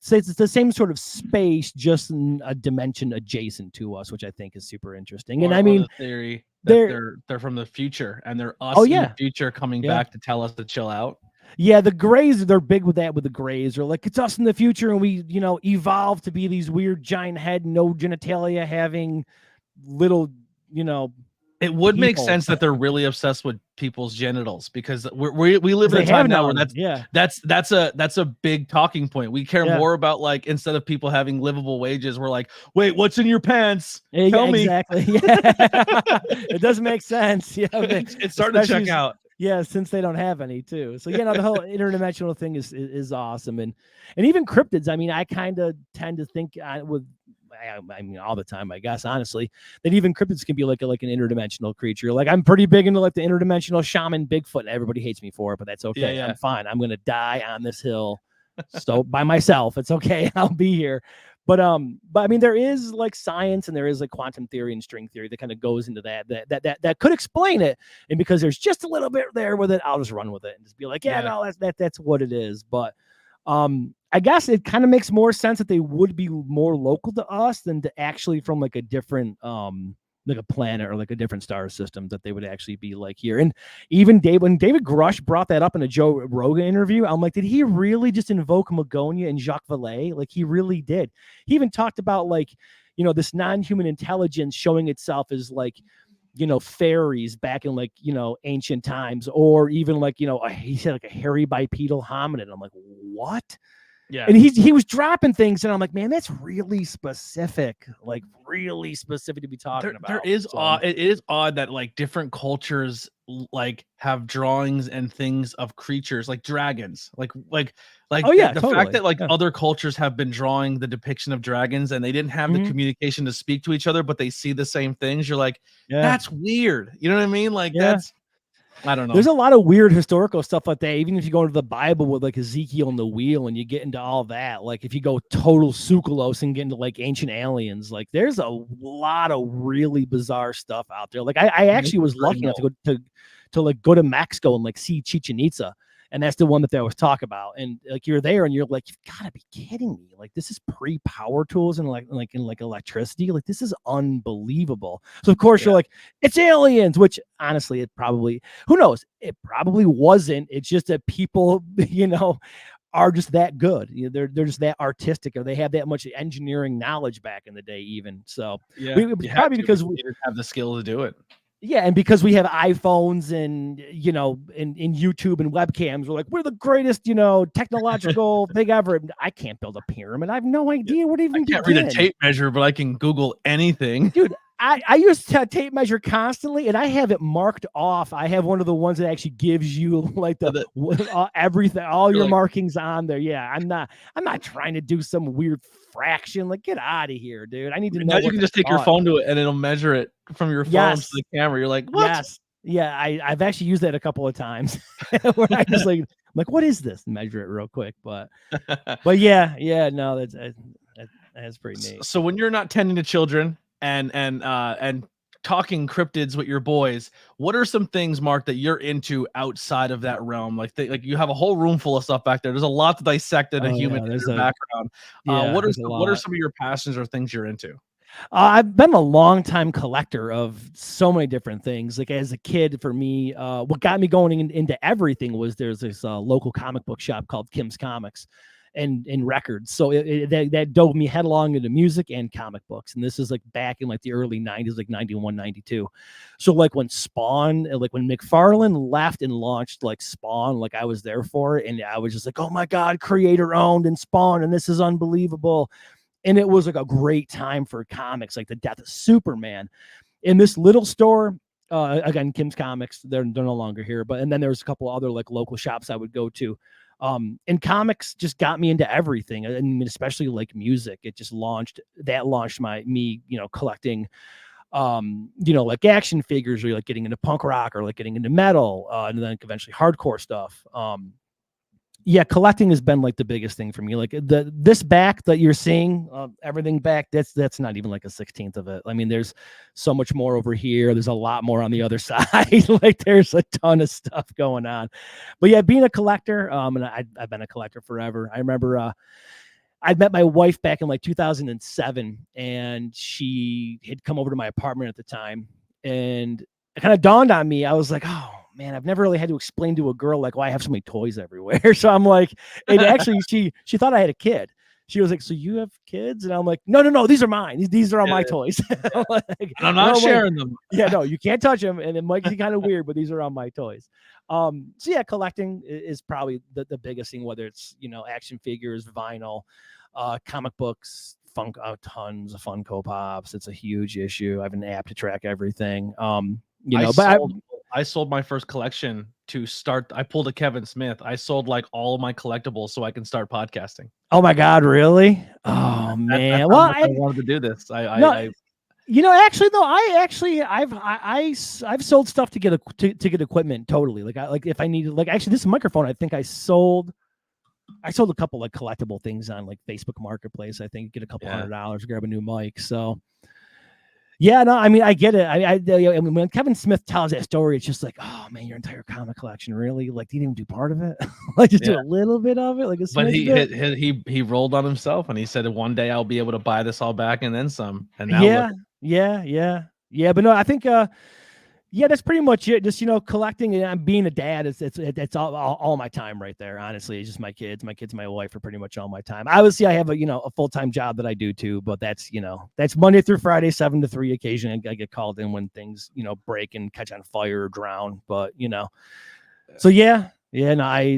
say it's the same sort of space, just in a dimension adjacent to us, which I think is super interesting. And I mean, the theory that they're from the future, and they're us in the future coming back to tell us to chill out. Yeah, the Greys, they're big with that. With the Greys, or like, it's us in the future, and we evolved to be these weird giant head, no genitalia, having little It would make sense that they're really obsessed with people's genitals, because we live in a time now where that's a big talking point. We care more about, like, instead of people having livable wages, we're like, wait, what's in your pants? Tell me. Exactly. It does make sense. Yeah, it's starting to check out. Yeah, since they don't have any too. So the whole interdimensional thing is awesome, and even cryptids. I mean, I kind of tend to think I mean, all the time, I guess, honestly, that even cryptids can be like an interdimensional creature. Like, I'm pretty big into like the interdimensional shaman Bigfoot. Everybody hates me for it, but that's okay. Yeah. I'm fine. I'm gonna die on this hill, so by myself. It's okay. I'll be here. But I mean, there is like science, and there is like quantum theory and string theory that kind of goes into that could explain it. And because there's just a little bit there with it, I'll just run with it and just be like, no, that's what it is. But I guess it kind of makes more sense that they would be more local to us than to actually from like a different like a planet or like a different star system, that they would actually be like here. And even when David Grush brought that up in a Joe Rogan interview, I'm like, did he really just invoke Magonia and Jacques Vallée? Like, he really did. He even talked about like, this non-human intelligence showing itself as like, fairies back in like, ancient times, or even like, he said like a hairy bipedal hominid. I'm like, what? Yeah. And he was dropping things, and I'm like, man, that's really specific, like really specific to be talking about. It is odd that like different cultures like have drawings and things of creatures like dragons, like the fact that like other cultures have been drawing the depiction of dragons, and they didn't have the communication to speak to each other, but they see the same things. You're like, that's weird. You know what I mean? Like that's. I don't know. There's a lot of weird historical stuff like that. Even if you go into the Bible with like Ezekiel and the wheel, and you get into all that, like if you go total Sukalos and get into like ancient aliens, like there's a lot of really bizarre stuff out there. Like I actually was lucky enough to go to Mexico and like see Chichen Itza. And that's the one that there was talk about. And like, you're there and you're like, you've got to be kidding me. Like, this is pre-power tools and like electricity. Like, this is unbelievable. So of course you're like, it's aliens, which honestly, it probably, who knows? It probably wasn't. It's just that people, are just that good. They're just that artistic, or they have that much engineering knowledge back in the day, even. So probably because we didn't have the skill to do it. Yeah, and because we have iPhones and in YouTube and webcams, we're the greatest technological thing ever. I can't build a pyramid. I have no idea what even. I can't read a tape measure, but I can Google anything, dude. I use tape measure constantly, and I have it marked off. I have one of the ones that actually gives you like everything, all your markings on there. Yeah, I'm not trying to do some weird fraction. Like, get out of here, dude. I need to know. Now you can just take your phone to it, and it'll measure it from your phone to the camera. You're like, what? Yes. Yeah, I've actually used that a couple of times where I just like, what is this? Measure it real quick, but yeah, no, that's pretty neat. So when you're not tending to children and talking cryptids with your boys, what are some things, Marc, that you're into outside of that realm? Like you have a whole room full of stuff back there. There's a lot to dissect in a human background. What are some of your passions or things you're into? I've been a long time collector of so many different things. Like as a kid, for me, what got me going into everything was there's this local comic book shop called Kim's Comics and records. So that dove me headlong into music and comic books. And this is like back in like the early 90s, like 91, 92. So like when Spawn, like when McFarlane left and launched like Spawn, like I was there for it. And I was just like, oh my God, creator owned and Spawn. And this is unbelievable. And it was like a great time for comics, like the death of Superman. In this little store, again, Kim's Comics, they're no longer here. And then there's a couple other like local shops I would go to. And comics just got me into everything, and especially like music. It just launched me, collecting, like action figures, or like getting into punk rock, or like getting into metal, and then eventually hardcore stuff. Yeah, collecting has been like the biggest thing for me. Like this back that you're seeing, everything back, that's not even like a 16th of it. I mean, there's so much more over here. There's a lot more on the other side. Like there's a ton of stuff going on. But yeah, being a collector, and I've been a collector forever. I remember I met my wife back in like 2007, and she had come over to my apartment at the time, and it kind of dawned on me. I was like, oh man, I've never really had to explain to a girl like why I have so many toys everywhere. So I'm like, and actually she thought I had a kid. She was like, so you have kids? And I'm like, no, these are mine. These are all my toys. I'm not sharing them. Yeah, no, you can't touch them. And it might be kind of weird, but these are all my toys. So yeah, collecting is probably the biggest thing, whether it's, action figures, vinyl, comic books, tons of Funko Pops. It's a huge issue. I have an app to track everything. I sold my first collection to start. I pulled a Kevin Smith. I sold like all of my collectibles so I can start podcasting. Oh my God, really? Oh man. I wanted to do this. Actually though, I've sold stuff to get equipment totally. Like if I needed, like actually this microphone, I think I sold a couple like collectible things on like Facebook Marketplace. I think get a couple $100, grab a new mic. So yeah, no, I mean, I get it. I mean, when Kevin Smith tells that story, it's just like, oh man, your entire comic collection, really? Like, you didn't even do part of it? Like, just do a little bit of it, like a. But he rolled on himself, and he said, one day I'll be able to buy this all back and then some. And now yeah. But no, I think that's pretty much it. Just collecting and being a dad. It's all my time right there. Honestly, it's just my kids, my wife are pretty much all my time. Obviously, I have a full-time job that I do too, but that's Monday through Friday, 7 to 3. Occasionally, I get called in when things break and catch on fire or drown. But so yeah. And I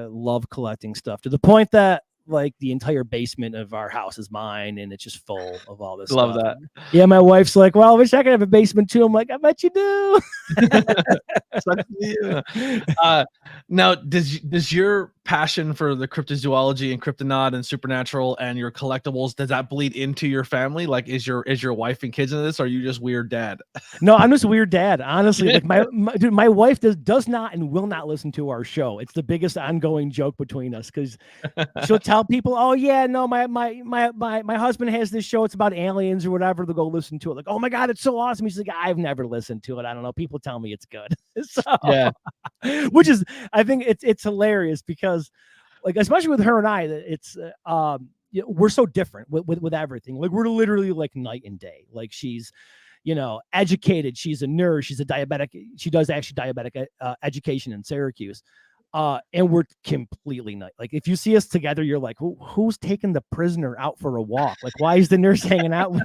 love collecting stuff to the point that like the entire basement of our house is mine, and it's just full of all this Love stuff. that. Yeah, my wife's like, well, I wish I could have a basement too. I'm like, I bet you do. Now, does your passion for the cryptozoology and cryptonaut and supernatural and your collectibles, does that bleed into your family? Like, is your wife and kids in this, or are you just weird dad? No, I'm just a weird dad, honestly. Like my wife does not and will not listen to our show. It's the biggest ongoing joke between us, because she'll tell people, oh yeah, no, my husband has this show, it's about aliens or whatever. They'll go listen to it, like, oh my God, it's so awesome. She's like, I've never listened to it. I don't know. People tell me it's good. So yeah, which is, I think it's hilarious, because like, especially with her and I, it's we're so different with everything. Like, we're literally like night and day. Like, she's educated, she's a nurse, she's a diabetic, she does actually diabetic education in Syracuse. And we're completely not like, if you see us together, you're like, who's taking the prisoner out for a walk? Like, why is the nurse hanging out with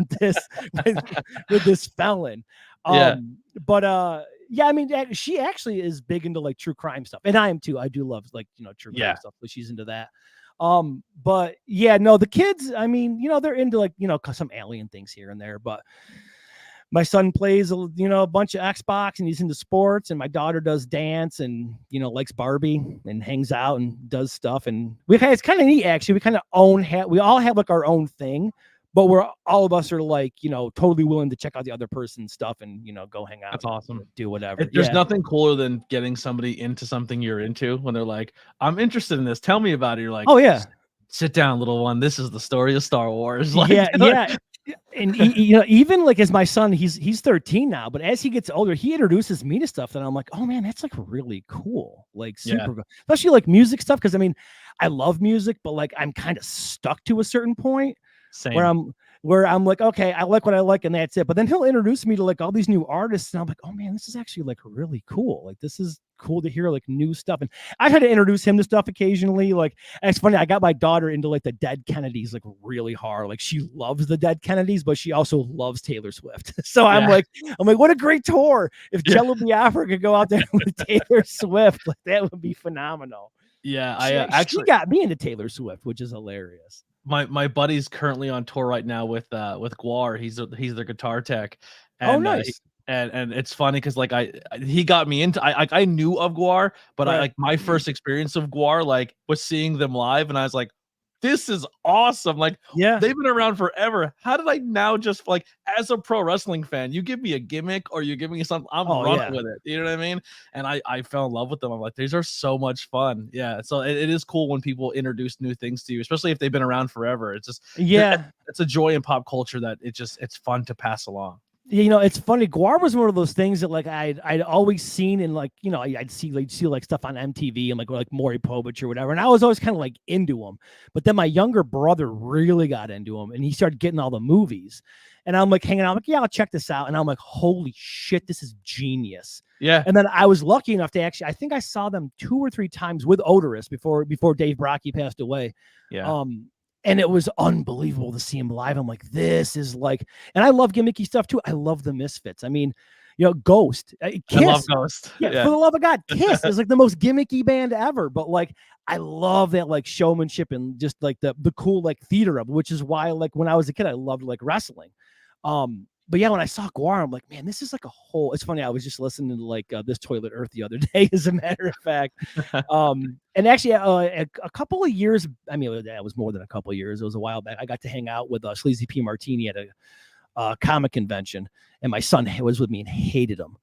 with this felon? But yeah, I mean, she actually is big into like true crime stuff, and I am too. I do love like, true crime stuff, but she's into that. But yeah, no, the kids, I mean, they're into like, some alien things here and there, but my son plays, a bunch of Xbox and he's into sports, and my daughter does dance and, likes Barbie and hangs out and does stuff. And it's kind of neat, actually. We kind of we all have like our own thing, but all of us are like, totally willing to check out the other person's stuff and, go hang out. That's awesome. Do whatever. There's nothing cooler than getting somebody into something you're into when they're like, I'm interested in this. Tell me about it. You're like, oh yeah, sit down, little one. This is the story of Star Wars. Like, yeah. And even like as my son, he's 13 now, but as he gets older, he introduces me to stuff that I'm like, oh man, that's like really cool, like super cool. Especially like music stuff, because I mean, I love music, but like I'm kind of stuck to a certain point. Same. Where I'm like, okay, I like what I like, and that's it. But then he'll introduce me to like all these new artists, and I'm like, oh man, this is actually like really cool. Like, this is cool to hear like new stuff. And I try to introduce him to stuff occasionally. Like, and it's funny, I got my daughter into like the Dead Kennedys like really hard. Like, she loves the Dead Kennedys, but she also loves Taylor Swift. So I'm like, what a great tour. If Jello Biafra could go out there with Taylor Swift, like that would be phenomenal. Yeah, she got me into Taylor Swift, which is hilarious. My buddy's currently on tour right now with Guar. He's their guitar tech. And, nice. And it's funny because like he got me into I knew of Guar, but I like my first experience of Guar like was seeing them live, and I was like, this is awesome. Like, they've been around forever. How did I now just like, as a pro wrestling fan, you give me a gimmick or you give me something, I'm running with it. You know what I mean? And I fell in love with them. I'm like, these are so much fun. Yeah. So it is cool when people introduce new things to you, especially if they've been around forever. It's just, it's a joy in pop culture that it's fun to pass along. It's funny. Guar was one of those things that like I'd always seen in like, I'd see like stuff on MTV and like Maury Povich or whatever. And I was always kind of like into them. But then my younger brother really got into them, and he started getting all the movies. And I'm like hanging out, I'm like, yeah, I'll check this out. And I'm like, holy shit, this is genius. Yeah. And then I was lucky enough to I think I saw them 2 or 3 times with Odorous before Dave Brockie passed away. Yeah. And it was unbelievable to see him live. I'm like, this is like, and I love gimmicky stuff too. I love the Misfits. I mean, Ghost, Kiss. I love Ghost. Yeah, for the love of God, Kiss is like the most gimmicky band ever. But like, I love that like showmanship and just like the cool like theater of it, which is why like when I was a kid, I loved like wrestling. But yeah, when I saw Guar, I'm like, man, this is like a whole. It's funny. I was just listening to like This Toilet Earth the other day, as a matter of fact. And actually, a couple of years. I mean, it was more than a couple of years. It was a while back. I got to hang out with Sleazy P. Martini at a comic convention, and my son was with me and hated him.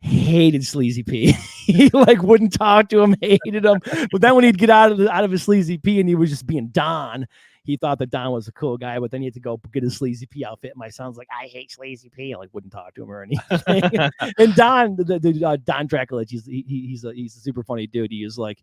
Hated Sleazy P. He like wouldn't talk to him. Hated him. But then when he'd get out of his Sleazy P and he was just being Don. He thought that Don was a cool guy, but then he had to go get his Sleazy P outfit. My son's like, I hate Sleazy P. I like wouldn't talk to him or anything. And Don, Don Draculich, he's a super funny dude. He is like,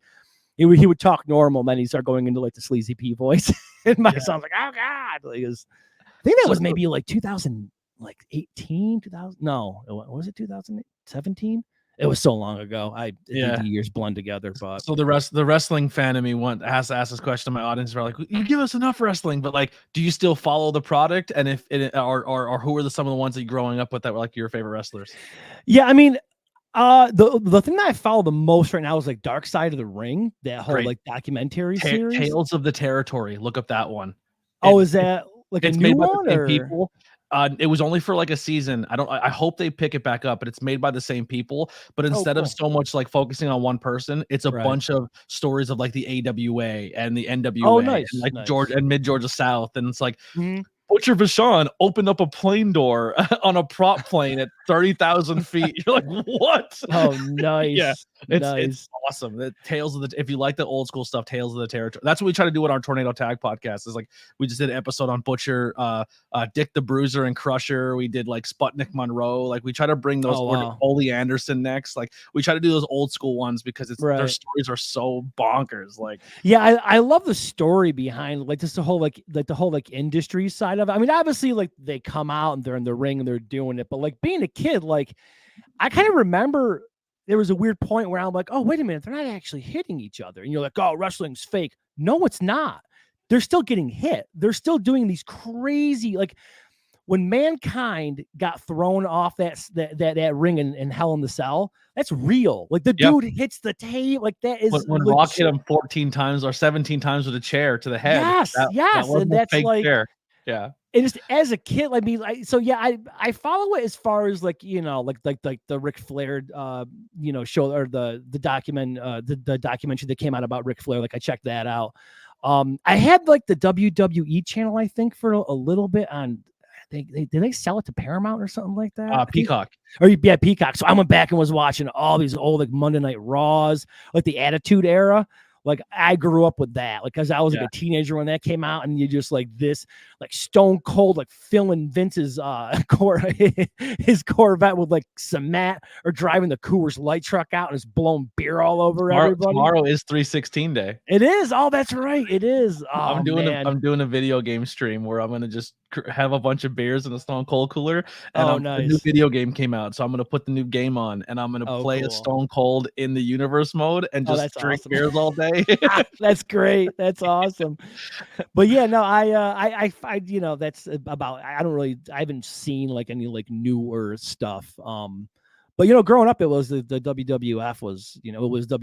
he would talk normal, and then he started going into like the Sleazy P voice. And my son's like, oh God. Like, I think that was maybe like 2018, 2000. No, was it 2017? It was so long ago. The years blend together. But so the wrestling fan in me has to ask this question to my audience. They're like, you give us enough wrestling, but like, do you still follow the product? And if it or who are some of the ones that you're growing up with that were like your favorite wrestlers? Yeah, I mean, the thing that I follow the most right now is like Dark Side of the Ring, that whole like documentary series. Tales of the Territory. Look up that one. Is that like a new one or people? It was only for like a season. I hope they pick it back up, but it's made by the same people. But instead of so much like focusing on one person, it's a bunch of stories of like the AWA and the NWA and like Georgia and Mid Georgia South. And it's like Butcher Vachon opened up a plane door on a prop plane at 30,000 feet. You're like, what? Oh, nice. Yeah, it's awesome. The Tales of the, if you like the old school stuff, Tales of the Territory. That's what we try to do with our Tornado Tag podcast. Is like we just did an episode on Butcher, Dick the Bruiser and Crusher. We did like Sputnik Monroe. Like we try to bring those. Ole Anderson next. Like we try to do those old school ones because their stories are so bonkers. Like I love the story behind like just the whole like the whole like industry side of it. I mean, obviously like they come out and they're in the ring and they're doing it, but like being a kid, like I kind of remember there was a weird point where I'm like, oh, wait a minute, they're not actually hitting each other. And you're like, oh, wrestling's fake. No, it's not. They're still getting hit. They're still doing these crazy, like when Mankind got thrown off that ring in Hell in the Cell, that's real. Like the dude hits the tape. Like that is when Rock hit him 14 times or 17 times with a chair to the head. Yes, yes. That and that's fake like, chair. Yeah. And just as a kid, I mean, I follow it as far as like, like the Ric Flair, show, or the documentary that came out about Ric Flair. Like I checked that out. I had like the WWE channel, I think, for a little bit on. Did they sell it to Paramount or something like that? Peacock. Peacock. So I went back and was watching all these old like Monday Night Raws, like the Attitude Era. Like I grew up with that, like, cause I was like a teenager when that came out, and you just like this, like Stone Cold, like filling Vince's his Corvette with like cement, or driving the Coors Light truck out and just blowing beer all over everybody. Tomorrow is 316 day. It is. Oh, that's right. It is. Oh, I'm doing a video game stream where I'm gonna just have a bunch of beers in a Stone Cold cooler. And nice. A new video game came out, so I'm gonna put the new game on, and I'm gonna play a Stone Cold in the universe mode and just drink beers all day. That's great. That's awesome. But yeah, no, I that's about. I haven't seen like any like newer stuff. But growing up, it was the WWF was, it was the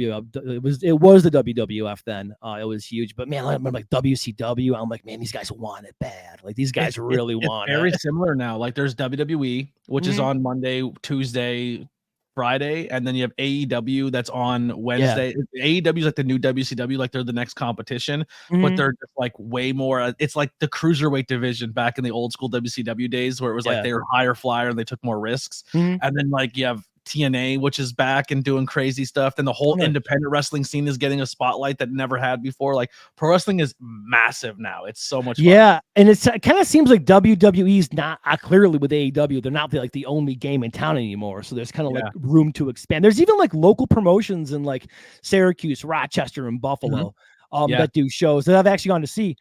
WWF then. It was huge. But man, I remember like WCW. I'm like, man, these guys want it bad. Like these guys really want it. Very similar now. Like there's WWE, which is on Monday, Tuesday, Friday, and then you have AEW that's on Wednesday. AEW is like the new WCW, like they're the next competition, but they're just like way more. It's like the cruiserweight division back in the old school WCW days, where it was like they were higher flyer and they took more risks. And then like you have TNA, which is back and doing crazy stuff. Then the whole independent wrestling scene is getting a spotlight that never had before. Like pro wrestling is massive now. It's so much fun. Yeah, and it kind of seems like WWE's not clearly with AEW. They're not like the only game in town anymore. So there's kind of like room to expand. There's even like local promotions in like Syracuse, Rochester, and Buffalo that do shows that I've actually gone to see.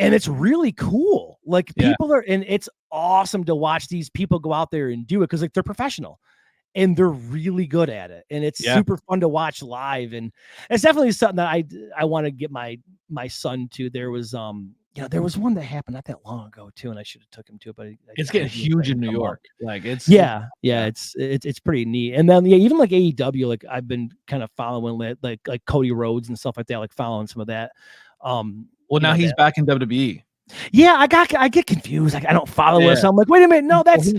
And it's really cool. Like people are, and it's awesome to watch these people go out there and do it, because like they're professional. And they're really good at it, and it's super fun to watch live. And it's definitely something that I want to get my son to. There was there was one that happened not that long ago too, and I should have took him to it, but it's getting huge in New York. Like it's it's pretty neat. And then even like AEW, like I've been kind of following like Cody Rhodes and stuff like that, like following some of that. Well, now he's back in WWE. Yeah, I get confused. Like I don't follow it. So I'm like, wait a minute, no, that's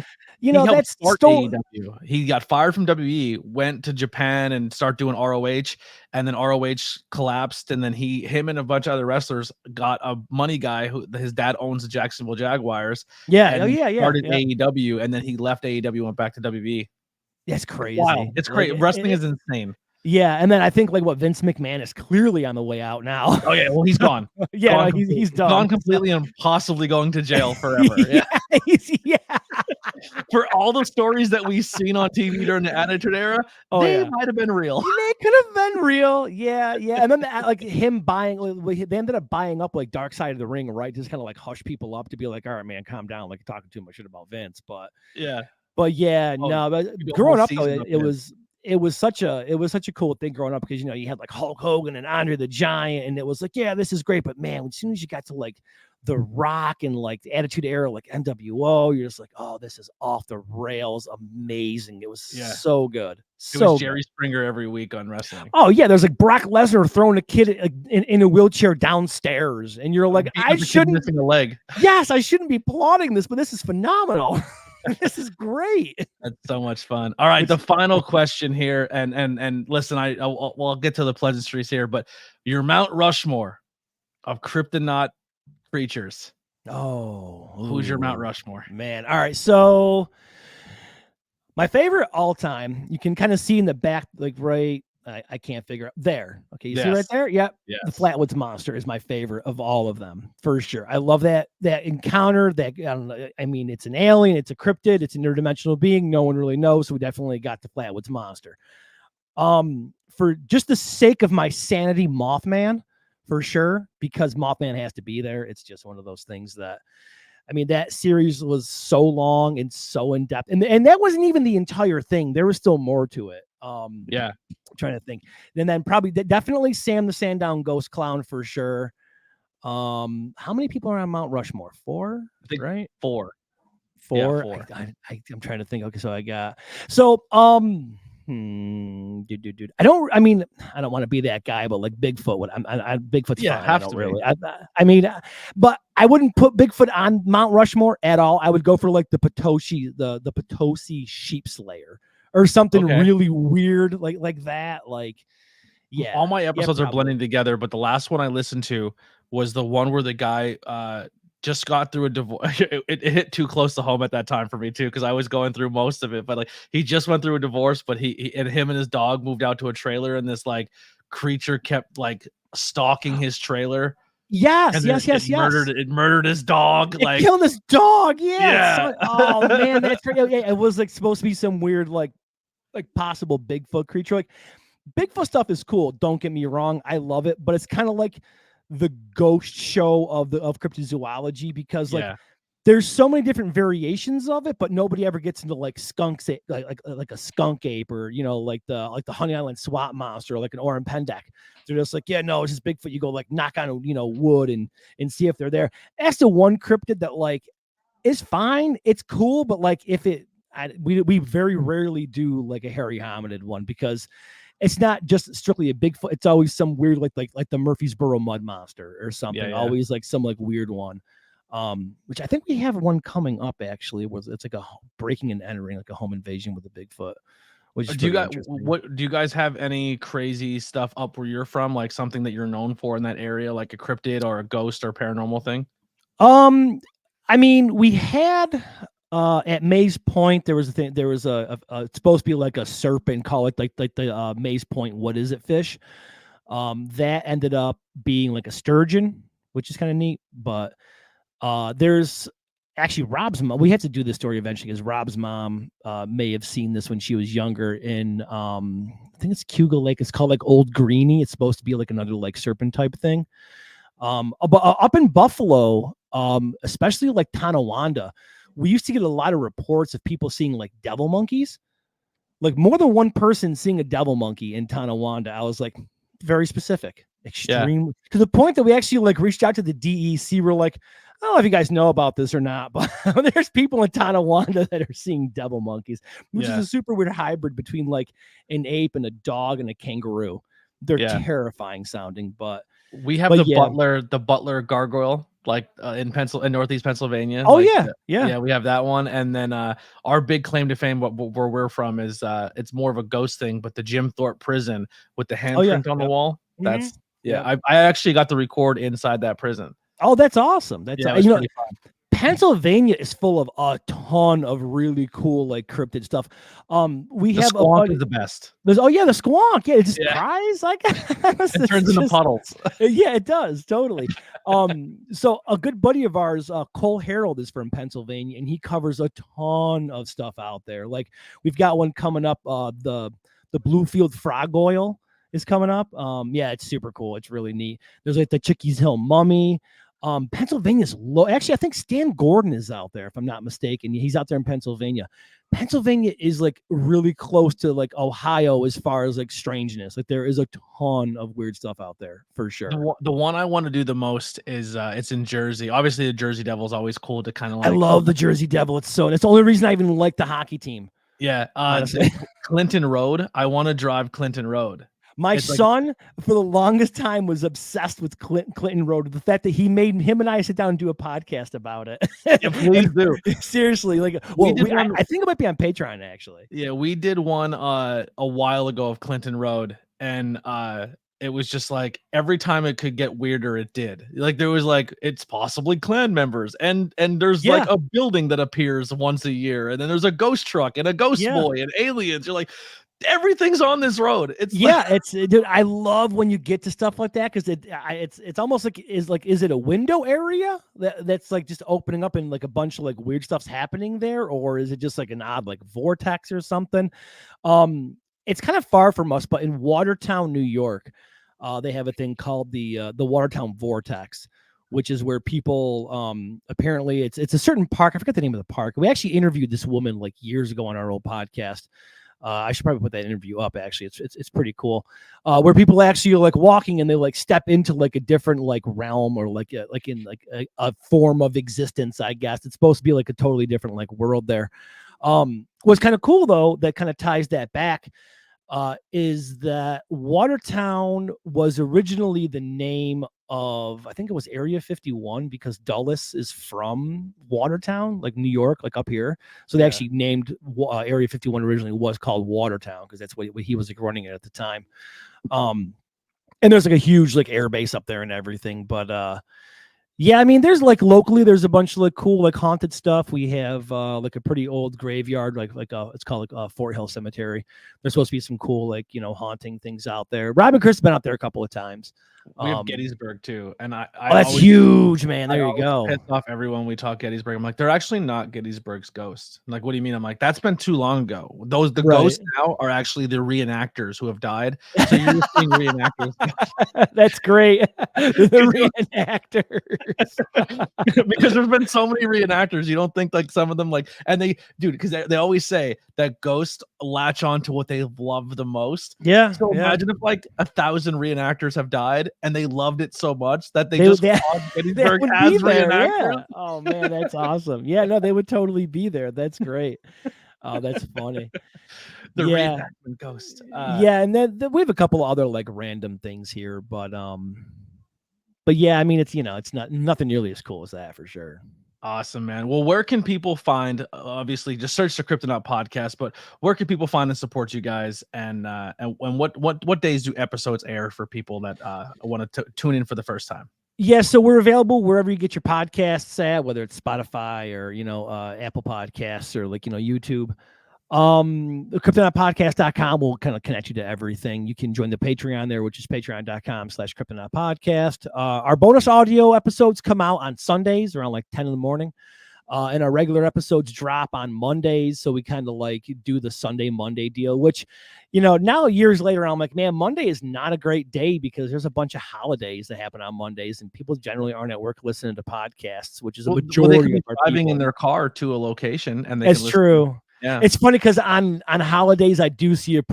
that's AEW. He got fired from WWE, went to Japan and started doing ROH, and then ROH collapsed, and then him and a bunch of other wrestlers got a money guy who his dad owns the Jacksonville Jaguars. Started AEW, and then he left AEW, went back to WWE. That's crazy. Wow, it's crazy. Wrestling is insane. Yeah, and then I think like Vince McMahon is clearly on the way out now. Oh yeah, well he's gone. He's done. Gone completely and possibly going to jail forever. For all the stories that we've seen on TV during the Attitude Era, they might have been real. They could have been real. Yeah. And then like him buying, they ended up buying up like Dark Side of the Ring, right? Just kind of like hush people up to be like, all right, man, calm down. Like you're talking too much shit about Vince, but growing up though, it was such a cool thing growing up, because you had like Hulk Hogan and Andre the Giant, and it was like, yeah, this is great. But man, as soon as you got to like The Rock and like the Attitude Era, like NWO, you're just like, oh, this is off the rails, amazing. It was so good. It was Jerry Springer every week on wrestling. Oh yeah, there's like Brock Lesnar throwing a kid in a wheelchair downstairs, and you're like, I shouldn't missing a leg. Yes, I shouldn't be applauding this, but this is phenomenal. This is great. That's so much fun. All right, the final question here, and listen, I'll get to the pleasantries here, but your Mount Rushmore of Kryptonite creatures. Who's your Mount Rushmore? Man, all right. So my favorite all time, you can kind of see in the back, like right. I can't figure out there. Okay, you see right there? Yep. Yes. The Flatwoods Monster is my favorite of all of them, for sure. I love that encounter. That I don't know. I mean, it's an alien, it's a cryptid, it's an interdimensional being. No one really knows, so we definitely got the Flatwoods Monster. For just the sake of my sanity, Mothman, for sure, because Mothman has to be there. It's just one of those things that, I mean, that series was so long and so in depth, and that wasn't even the entire thing. There was still more to it. Yeah. I'm trying to think. And then probably definitely Sam the Sandown Ghost Clown for sure. How many people are on Mount Rushmore? 4, I think right? 4. 4. Yeah, 4. I'm trying to think. Okay, so I got dude. I don't want to be that guy, but like Bigfoot. Bigfoot's fine. I don't really. But I wouldn't put Bigfoot on Mount Rushmore at all. I would go for like the Potosi, the Potosi sheep slayer or something really weird like that. Like, yeah. All my episodes are blending together, but the last one I listened to was the one where the guy just got through a divorce. It hit too close to home at that time for me too, because I was going through most of it. But like he just went through a divorce, but him and his dog moved out to a trailer, and this like creature kept like stalking his trailer. Yes. It murdered his dog. It killed his dog. Yeah. Oh man, that's crazy. Yeah, it was like supposed to be some weird like possible Bigfoot creature. Like Bigfoot stuff is cool. Don't get me wrong. I love it, but it's kind of like the ghost show of cryptozoology, because like there's so many different variations of it, but nobody ever gets into like skunks, like a skunk ape, or like the Honey Island swamp monster, or like an Oran Pendek. They're just like, yeah, no, it's just Bigfoot. You go like knock on wood and see if they're there. That's the one cryptid that like is fine. It's cool, but like we very rarely do like a hairy hominid one, because it's not just strictly a Bigfoot. It's always some weird, like the Murfreesboro mud monster or something. Yeah. Always like some like weird one. Which I think we have one coming up actually. It's like a breaking and entering, like a home invasion with a Bigfoot. Which is do you guys have any crazy stuff up where you're from? Like something that you're known for in that area, like a cryptid or a ghost or paranormal thing? I mean, we had. At Mays Point, there was a thing. There was it's supposed to be like a serpent, call it like the Mays Point what is it fish. That ended up being like a sturgeon, which is kind of neat. But there's actually Rob's mom. We have to do this story eventually, because Rob's mom may have seen this when she was younger in I think it's Cuga Lake. It's called like Old Greenie. It's supposed to be like another like serpent type thing. But up in Buffalo, especially like Tonawanda, we used to get a lot of reports of people seeing like devil monkeys, like more than one person seeing a devil monkey in Tonawanda. I was like, very specific, extreme, to the point that we actually like reached out to the DEC. We're like, I don't know if you guys know about this or not, but there's people in Tonawanda that are seeing devil monkeys, which is a super weird hybrid between like an ape and a dog and a kangaroo. They're terrifying sounding, but we have the Butler gargoyle, like in Northeast Pennsylvania. Oh, like, yeah, we have that one. And then our big claim to fame, where we're from, is it's more of a ghost thing, but the Jim Thorpe prison with the handprint on the wall. That's I actually got to record inside that prison. Oh, that's awesome. That's pretty fun. Pennsylvania is full of a ton of really cool like cryptid stuff. We have squonk is the best. The squonk. Yeah, it just cries like it turns into puddles. Yeah, it does totally. So a good buddy of ours, Cole Harold, is from Pennsylvania, and he covers a ton of stuff out there. Like we've got one coming up. The Bluefield frog oil is coming up. It's super cool. It's really neat. There's like the Chickies Hill mummy. Pennsylvania's low. Actually, I think Stan Gordon is out there, if I'm not mistaken. He's out there in Pennsylvania. Pennsylvania is like really close to like Ohio as far as like strangeness. Like there is a ton of weird stuff out there for sure. The one I want to do the most is it's in Jersey. Obviously, the Jersey Devil is always cool to kind of like. I love the Jersey Devil. It's the only reason I even like the hockey team. Yeah, Clinton Road. I want to drive Clinton Road. My son, for the longest time, was obsessed with Clinton Road. The fact that he made him and I sit down and do a podcast about it. Yeah, please do. Seriously, like, I think it might be on Patreon actually. Yeah, we did one a while ago of Clinton Road, and it was just like every time it could get weirder, it did. Like there was like it's possibly Klan members, and there's like a building that appears once a year, and then there's a ghost truck and a ghost boy and aliens. You're like, everything's on this road. It's dude, I love when you get to stuff like that, because it's almost like is it a window area that's like just opening up and like a bunch of like weird stuff's happening there, or is it just like an odd like vortex or something? It's kind of far from us, but in Watertown, New York, they have a thing called the Watertown Vortex, which is where people apparently it's a certain park. I forget the name of the park. We actually interviewed this woman like years ago on our old podcast. I should probably put that interview up. Actually, it's pretty cool. Where people actually are like walking and they like step into like a different like realm or like a form of existence. I guess it's supposed to be like a totally different like world there. What's kind of cool though that kind of ties that back is that Watertown was originally the name of, I think it was Area 51, because Dulles is from Watertown, like New York, like up here. So they actually named Area 51 originally was called Watertown because that's what he was like running it at the time. And there's like a huge like air base up there and everything. But yeah, I mean, there's like locally, there's a bunch of like cool like haunted stuff. We have like a pretty old graveyard, it's called like Fort Hill Cemetery. There's supposed to be some cool like haunting things out there. Rob and Chris have been out there a couple of times. We have Gettysburg too, and that's always huge, man. There you go. Piss off everyone we talk Gettysburg. I'm like, they're actually not Gettysburg's ghosts. I'm like, what do you mean? I'm like, that's been too long ago. The ghosts now are actually the reenactors who have died. So you're seeing reenactors. That's great. The reenactors. Because there's been so many reenactors, you don't think like some of them like, and because they always say that ghosts latch on to what they love the most. Yeah. So imagine if like 1,000 reenactors have died and they loved it so much that they called Gettysburg as reenactors. Yeah. Oh man, that's awesome. Yeah, no, they would totally be there. That's great. Oh, that's funny. The reenactment ghost. Yeah, and then we have a couple other like random things here, but yeah, I mean, it's it's nothing nearly as cool as that for sure. Awesome, man. Well, where can people find? Obviously, just search the Kryptonaut Podcast. But where can people find and support you guys? And what days do episodes air for people that want to tune in for the first time? Yeah, so we're available wherever you get your podcasts at, whether it's Spotify or Apple Podcasts or like YouTube. The KryptonautPodcast.com will kind of connect you to everything. You can join the Patreon there, which is patreon.com/KryptonautPodcast. Our bonus audio episodes come out on Sundays around like 10 in the morning. And our regular episodes drop on Mondays. So we kind of like do the Monday deal, which, now years later, I'm like, man, Monday is not a great day because there's a bunch of holidays that happen on Mondays and people generally aren't at work listening to podcasts, which is a majority they can be of our driving people. in their car to a location. And that's true. Yeah. It's funny because on holidays, I do see a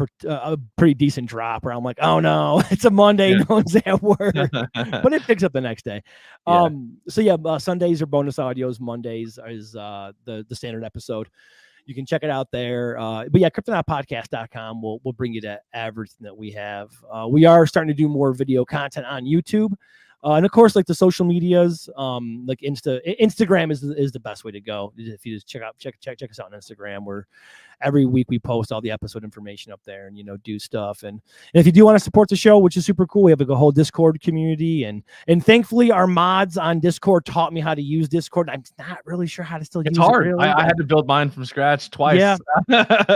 pretty decent drop where I'm like, oh no, it's a Monday. No one's at work, but it picks up the next day. Sundays are bonus audios. Mondays is the standard episode. You can check it out there. But yeah, KryptonautPodcast.com will bring you to everything that we have. We are starting to do more video content on YouTube. And of course, like the social medias, like Instagram is the best way to go. If you just check us out on Instagram, where every week we post all the episode information up there and do stuff. And if you do want to support the show, which is super cool, we have like a whole Discord community, and thankfully our mods on Discord taught me how to use Discord. I'm not really sure how to still use it. It's hard. Really. I had to build mine from scratch twice. Yeah.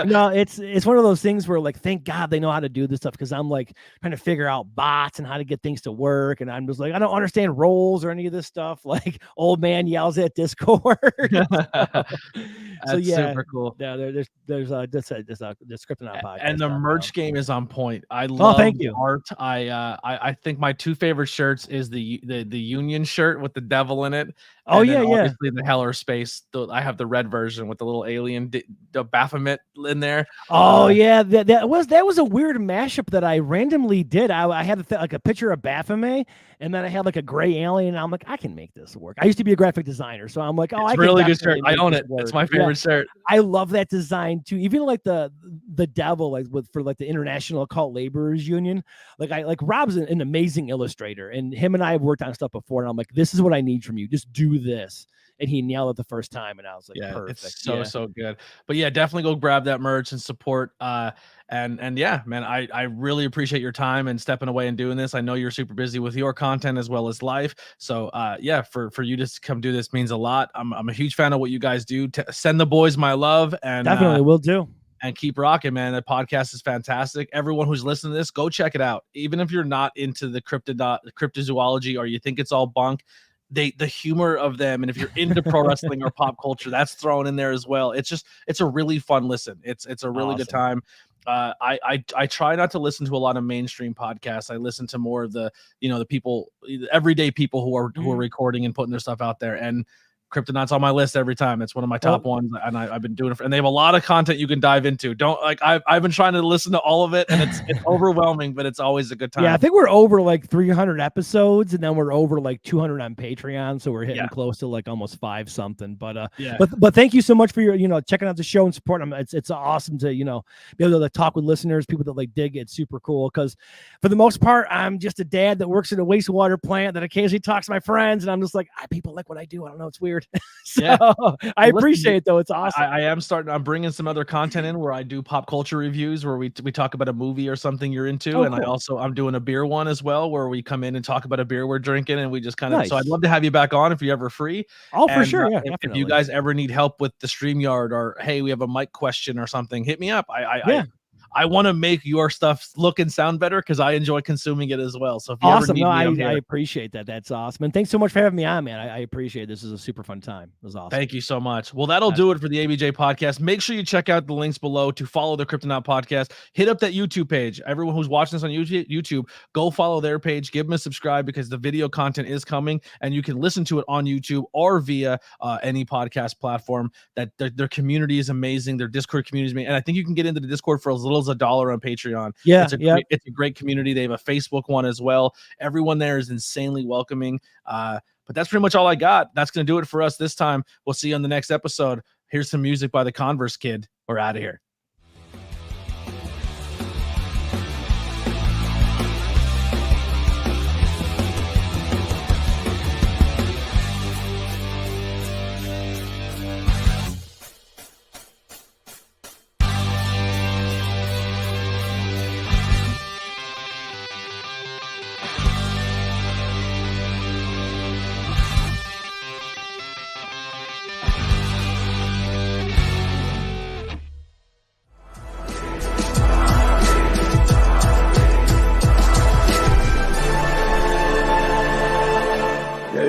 No, it's one of those things where like, thank God they know how to do this stuff, because I'm like trying to figure out bots and how to get things to work, and I'm just like, I don't understand roles or any of this stuff. Like old man yells at Discord. That's super cool. Yeah, there's this Kryptonaut Podcast, and the merch game is on point. I love thank you. art. I think my two favorite shirts is the Union shirt with the devil in it. Oh and yeah, obviously the Heller Space. I have the red version with the little alien, the Baphomet in there. Oh yeah, that was a weird mashup that I randomly did. I had like a picture of Baphomet, and then I had like a gray alien. And I'm like, I can make this work. I used to be a graphic designer, so I'm like, it's a really good shirt. I own it. It's my favorite shirt. I love that design too. Even like the devil, like for like the International Occult Laborers Union. Like Rob's an amazing illustrator, and him and I have worked on stuff before. And I'm like, this is what I need from you. Just do this. And he nailed it the first time, and I was like, perfect. It's so good. But yeah, definitely go grab that merch and support. And yeah, man, I really appreciate your time and stepping away and doing this. I know you're super busy with your content as well as life. So yeah, for you to come do this means a lot. I'm a huge fan of what you guys do. Send the boys my love, and definitely will do. And keep rocking, man. The podcast is fantastic. Everyone who's listening to this, go check it out. Even if you're not into the cryptozoology or you think it's all bunk, the humor of them, and if you're into pro wrestling or pop culture, that's thrown in there as well. It's a really fun listen. It's a really good time. I try not to listen to a lot of mainstream podcasts. I listen to more of the the people, everyday people who are recording and putting their stuff out there. And Kryptonite's on my list every time. It's one of my top ones, and I've been doing it. And they have a lot of content you can dive into. I've been trying to listen to all of it, and it's overwhelming, but it's always a good time. Yeah, I think we're over like 300 episodes, and then we're over like 200 on Patreon, so we're hitting close to like almost 5 something. But but thank you so much for your checking out the show and supporting them. It's awesome to be able to talk with listeners, people that like dig it. It's super cool because for the most part, I'm just a dad that works in a wastewater plant that occasionally talks to my friends, and I'm just like, people like what I do. I don't know, it's weird. I appreciate it though. It's awesome. I'm bringing some other content in where I do pop culture reviews where we talk about a movie or something you're into. And cool. I'm doing a beer one as well, where we come in and talk about a beer we're drinking, and we just kind of, so I'd love to have you back on if you're ever free. For sure. Yeah, if you guys ever need help with the StreamYard, or, hey, we have a mic question or something, hit me up. I want to make your stuff look and sound better because I enjoy consuming it as well. So if you ever need me, I appreciate that. That's awesome. And thanks so much for having me on, man. I appreciate it. This is a super fun time. It was awesome. Thank you so much. Well, that'll do it for the ABJ podcast. Make sure you check out the links below to follow the Kryptonite podcast. Hit up that YouTube page. Everyone who's watching this on YouTube, go follow their page. Give them a subscribe because the video content is coming, and you can listen to it on YouTube or via any podcast platform. That their community is amazing. Their Discord community is amazing. And I think you can get into the Discord for as little as $1 on Patreon. It's a great community. They have a Facebook one as well. Everyone there is insanely welcoming. But that's pretty much all I got. That's going to do it for us this time. We'll see you on the next episode. Here's some music by the Converse Kid. We're out of here.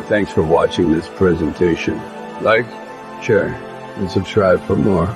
Thanks for watching this presentation. Like, share, and subscribe for more.